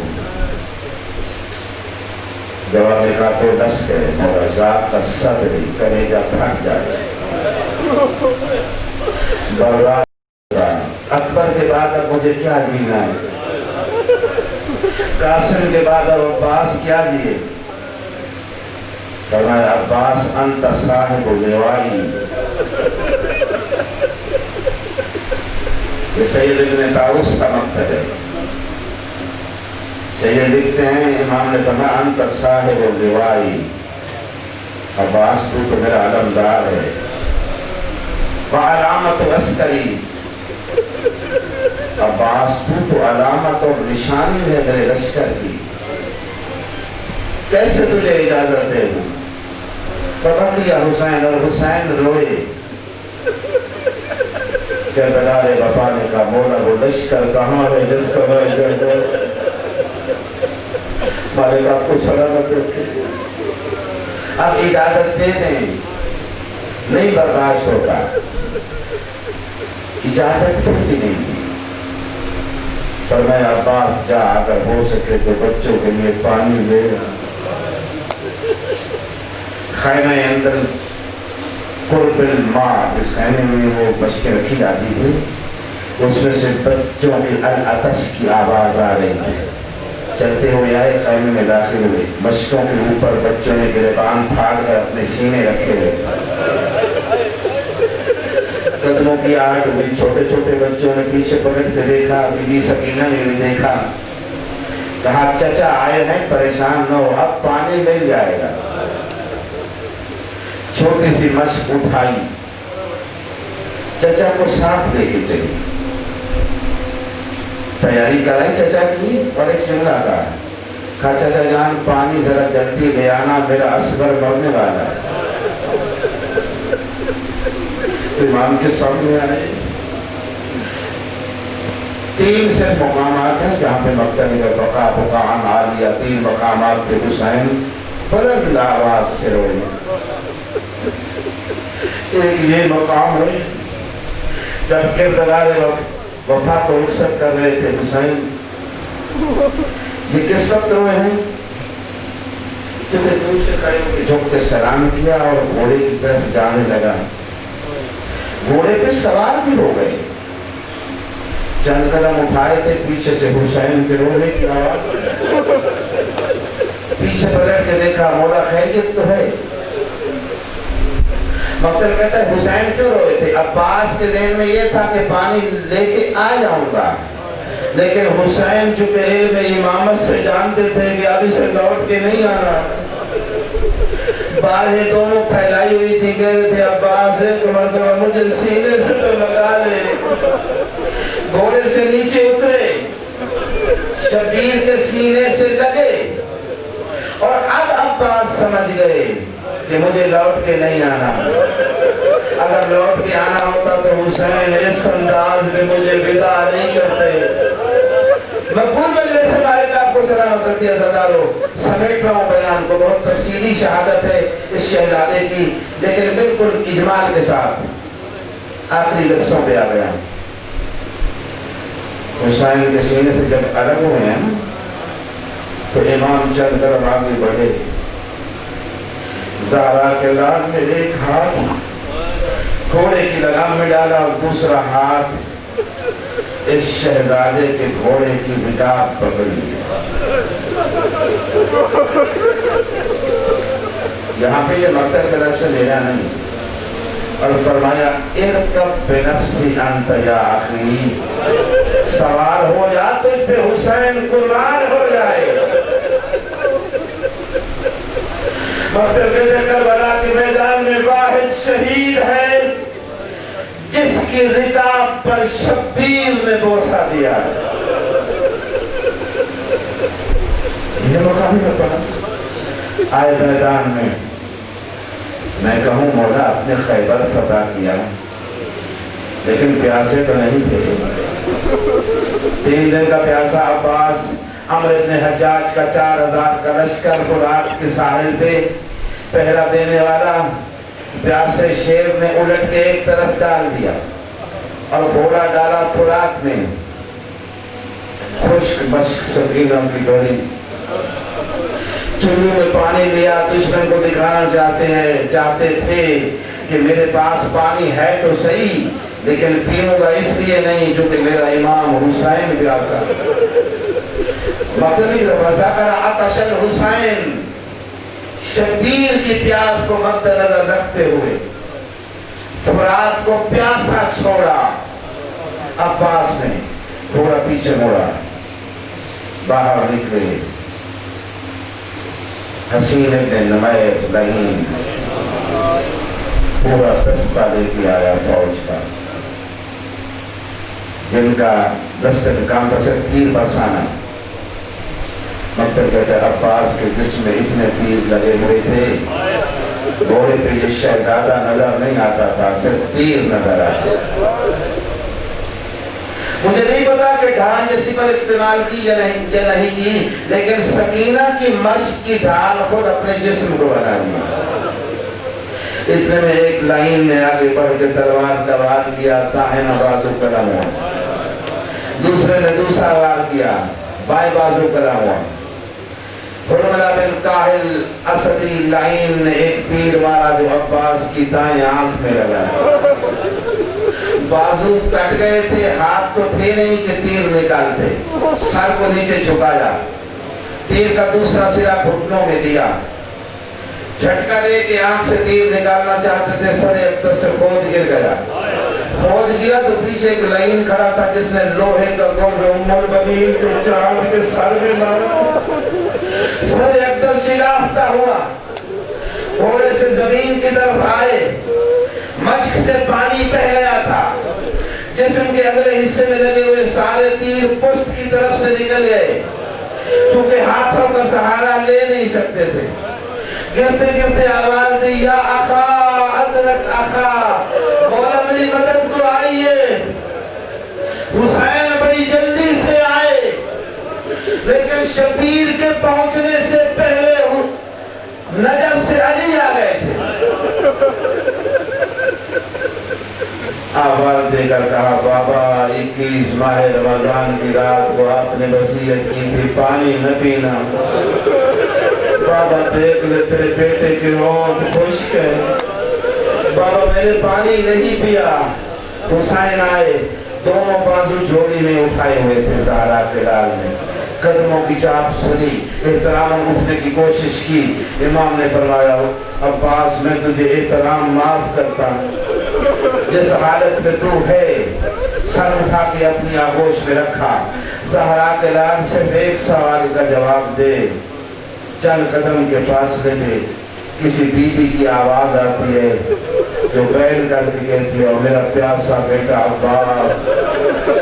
Speaker 2: جواب نے کہا تو نفس ہے، مولا ذات کا صدری کلیجہ پھٹ جائے۔ اکبر کے بعد اب مجھے کیا جینا ہے؟ قاسم کے بعد اب عباس کیا دیے؟ فرمایا عباس انت صاحب لوائی۔ یہ سید ابن طاؤس کا مقصد ہے۔ سید لکھتے ہیں امام نے فرمایا انت صاحب لوائی، عباس تو میرا علمدار ہے۔ وعلامت عسکری، عباس تو علامت اور نشانی ہے میرے لشکر کی، کیسے تجھے اجازت دے دوں؟ فبکیا حسین، اور حسین روئے۔ کردگار وفا نے کہا مولا وہ لشکر کہاں ہے جس کا میں مالک آپ کو سلامت رکھے، اب اجازت دے دیں، نہیں برداشت ہوگا۔ اجازت خود بھی نہیں دی۔ فرمایا عباس جا اگر ہو سکے تو بچوں کے لیے پانی لے۔ خیمہ اندر قرب الماء، جس خیمے میں وہ مشکیں رکھی جاتی تھی، اس میں سے بچوں کی العطش کی آواز آ رہی ہے۔ چلتے ہوئے آئے، خیمے میں داخل ہوئے، مشکوں کے اوپر بچوں نے گریبان پھاڑ کر اپنے سینے رکھے ہوئے، قدموں کی آہٹ ہوئی۔ چھوٹے چھوٹے بچوں نے پیچھے پلٹ کے دیکھا، بی بی سکینہ نے بھی دیکھا، کہا چچا آئے ہیں پریشان نہ ہو، اب پانی مل جائے گا۔ چھوٹی سی مشک اٹھائی، چچا کو ساتھ لے کے چلی، تیاری کرائی چچا کی، اور ایک جملہ کہا چچا جان پانی ذرا جلدی لے آنا، میرا اصغر مرنے والا ہے۔ امام کے سامنے آئے۔ 3 سے مقامات ہیں جہاں پہ مقتل بقا بقاعن عالیہ، 3 مقامات پہ حسین بلند آواز سے روئے۔ ایک یہ مقام ہے جب کردگار وفا کو رخصت کر رہے تھے حسین، یہ کس وقت روئے ہیں؟ کیونکہ دور سے کھڑے ہو کے جھک کے سلام کیا اور گھوڑے کی طرف جانے لگا، گھوڑے پہ سوار بھی ہو گئے، چند قدم اٹھائے تھے، پیچھے سے حسین کے رونے کی آواز، پیچھے پلٹ کے دیکھا، مولا خیریت تو ہے؟ مقتل کہتا ہے حسین کیوں روئے تھے؟ عباس کے ذہن میں یہ تھا کہ پانی لے کے آ جاؤں گا، لیکن حسین چونکہ علم امامت سے جانتے تھے کہ اب اسے لوٹ کے نہیں آنا، باہیں دونوں پھیلائی ہوئی تھی، کہہ رہے تھے عباس ایک مرتبہ مجھے سینے سے تو لگا لے۔ گھوڑے سے نیچے اترے، شبیر کے سینے سے لگے، اور اب عباس سمجھ گئے کہ مجھے لوٹ کے نہیں آنا، اگر لوٹ کے آنا ہوتا تو حسین اس انداز میں مجھے ودا نہیں کرتے۔ مقبول مجلس سے مالک آپ کو سلامت رکھتی عزادارو، سمیٹ رہا ہوں بیان کو، بہت تفصیلی شہادت ہے اس شہزادے کی، لیکن بالکل اجمال کے ساتھ آخری لفظوں پہ آ گیا۔ حسین کے سینے سے جب الگ ہوئے ہیں تو امام چند قدم آگے بڑھے، زہرا کے لال میں ایک ہاتھ گھوڑے کی لگام میں ڈالا اور دوسرا ہاتھ اس شہزادے کے گھوڑے کی رکاب پکڑ لی۔ یہاں پہ یہ مقتل کا لفظ لینا نہیں، اور فرمایا ارکب بنفسی انت یا اخی، سوار ہو جا تجھ پہ حسین قربان ہو جائے۔ مقتل کربلا کے میدان میں واحد شہید ہے جس کی رکاب پر شبیر نے بوسہ دیا ہے. یہ موقع بھی میرے پاس آئے میدان میں کہوں مولا اپنے خیبر فتح کیا لیکن پیاسے تو نہیں تھے. 3 دن کا پیاسا عباس عمرو بن حجاج کا 4000 کا لشکر فرات کے ساحل پہ پہرا دینے والا پیاسے شیر نے الٹ کے ایک طرف ڈال دیا اور گھوڑا ڈالا فرات میں. خشک مشک سکینوں کی ڈوری چلو میں پانی لیا. دشمن کو دکھانا چاہتے تھے کہ میرے پاس پانی ہے تو صحیح لیکن پیوں گا اس لیے نہیں جو کہ میرا امام حسین پیاسا. مطلبی وذکر عطش الحسین شبیر کی پیاس کو مد نظر رکھتے ہوئے فرات کو پیاسا چھوڑا. عباس نے تھوڑا پیچھے موڑا باہر نکلے. حسین ابن نمیر لعین پورا دستہ لے کے آیا فوج کا جن کا دستے کا کام تھا صرف تیر برسانا. مقتل کہتے ہیں عباس کے جسم میں اتنے تیر لگے ہوئے تھے گھوڑے پہ یہ شہزادہ نظر نہیں آتا تھا صرف تیر نظر آتے. مجھے نہیں پتا کہ ڈھال جیسی پر استعمال کی یا نہیں کی لیکن سکینہ کی مشق کی ڈھال خود اپنے جسم کو بنا دیا. اتنے میں ایک لائن نے آگے بڑھ کے تلوار کا وار کیا دائیں بازو قلم ہوا. دوسرے نے دوسرا وار کیا بائیں بازو قلم ہوا. حرملہ بن قاہل اسدی لائن نے ایک تیر مارا جو عباس کی دائیں آنکھ میں لگا. بازو کٹ گئے تھے ہاتھ تو تھے نہیں کہ تیر نکالتے. سر کو نیچے جھکایا تیر کا دوسرا سرا گھٹنوں میں دیا. جھٹکا لے کے آنکھ سے تیر نکالنا چاہتے تھے سر اقدس سے خود گر گیا. خود گیا تو پیچھے ایک لائن کھڑا تھا جس نے لوہے کا گول ام البنین کے چاند کے سر میں مارا. سر اقدس سے لافتہ ہوا گھوڑے سے زمین کی طرف آئے. مشق سے پانی بہہ گیا تھا. جسم کے اگلے حصے میں لگے ہوئے سارے تیر پشت کی طرف سے نکل گئے چونکہ ہاتھوں کا سہارا لے نہیں سکتے تھے. گرتے گرتے آواز دی یا اخا ادرک اخا مولا میری مدد کو آئیے. حسین بڑی جلدی سے آئے لیکن شبیر کے پہنچنے سے پہلے نجف سے علی آ گئے تھے. آواز دے کر کہا بابا 21 ماہ رمضان کی رات کو آپ نے وصیت کی تھی پانی نہ پینا. بابا دیکھ لے تیرے بیٹے کی ہونٹ خشک ہے. بابا میں نے پانی نہیں پیا. حسین آئے دونوں بازو جھولی میں اٹھائے ہوئے تھے. زہرا کے لال نے قدموں کی چاپ سنی احترام اٹھنے کی کوشش کی. امام نے فرمایا عباس میں تجھے احترام معاف کرتا جس حالت میں تو ہے. سر اٹھا کے اپنی آغوش میں رکھا. زہرا کے لال صرف ایک سوال کا جواب دے. چند قدم کے فاصلے میں کسی بی بی کی آواز آتی ہے جو بیل کر کے کہتی ہے میرا پیاسا بیٹا عباس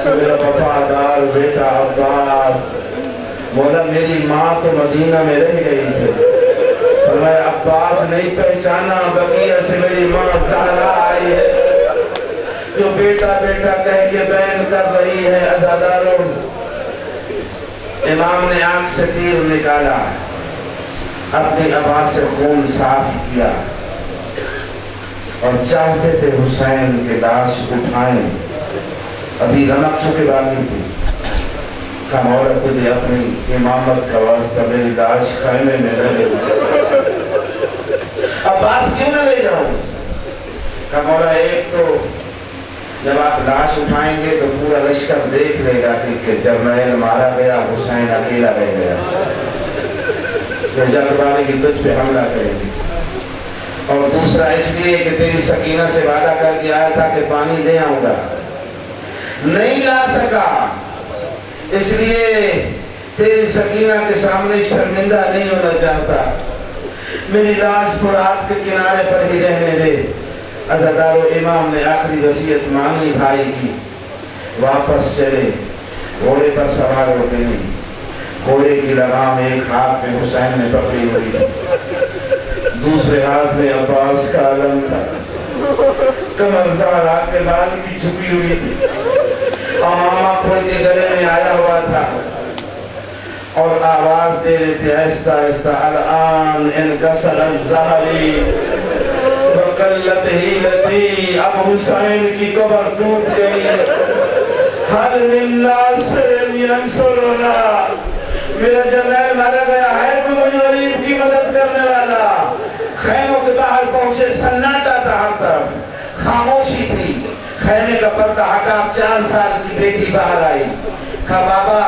Speaker 2: میرا وفادار بیٹا عباس. مولا میری ماں تو مدینہ میں رہ گئی تھی فرمایا عباس نہیں پہچانا بقیہ سے میری ماں زہرا آئی ہے جو بیٹا بیٹا کہہ کے بیان کر رہی ہے. عزاداروں امام نے آنکھ سے تیر نکالا اپنی آواز سے خون صاف کیا اور چاہتے تھے حسین کے لاش اٹھائیں. ابھی رمق چکے باقی تھی. کہا مولا تجھے اپنی امامت کا واسطہ میری لاش خیمے میں نہ لے عباس کیوں نہ لے جاؤں. کہا مولا ایک تو جب آپ لاش اٹھائیں گے تو پورا لشکر دیکھ لے گا کہ جرنیل مارا گیا حسین اکیلا رہ گیا تو جلدبازی کی تجھ پہ حملہ کریں گے. اور دوسرا اس لیے کہ تیری سکینہ سے وعدہ کر کے آیا تھا کہ پانی دے آؤں گا نہیں لا سکا اس لیے تیری سکینہ کے سامنے شرمندہ نہیں ہونا چاہتا. میری لاش فرات کے کنارے پر ہی رہنے دے۔ عزادار و امام نے آخری وصیت مانی بھائی کی، واپس چلے، گھوڑے پر سوار ہو کے نہیں، گھوڑے کی لگام ایک ہاتھ میں حسین نے پکڑی ہوئی تھی، دوسرے ہاتھ میں عباس کا علم تھا، کمرزار آگ کے بال کی چھپی ہوئی تھی، امامہ کھول کے گلے میں آیا ہوا تھا اور آواز دے رہے تھے ایستا ایستا الان انکسر الزہری وقلت ہیلتی، اب حسین کی قبر ٹوٹ گئی، حل من ناصر ینصرنا، میرا جرنیل مارا گیا ہے، کوئی مجھے غریب کی مدد کرنے والا۔ خیموں کے باہر پہنچے، سناٹا تھا ہر طرف، خاموشی تھی، خیمے کا پردہ ہٹا، 4 سال کی بیٹی باہر آئی، کہا بابا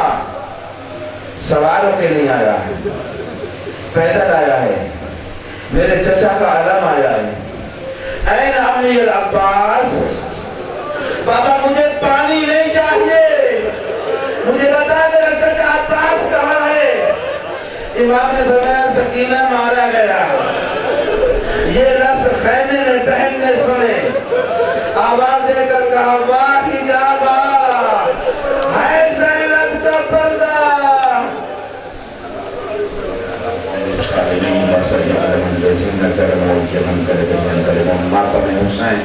Speaker 2: سوار ہو کے نہیں آیا ہے، پیدل آیا ہے، میرے چچا کا علم آیا ہے، این امی العباس، بابا مجھے پانی نہیں چاہیے، مجھے بتا میرا چچا عباس کہاں ہے؟ امام نے فرمایا سکینہ مارا گیا۔ یہ لفظ خیمے میں بہن نے سنے، آواز دے کر کہا واہ حجابا ہے زینب کا پردہ۔ ماتم حسین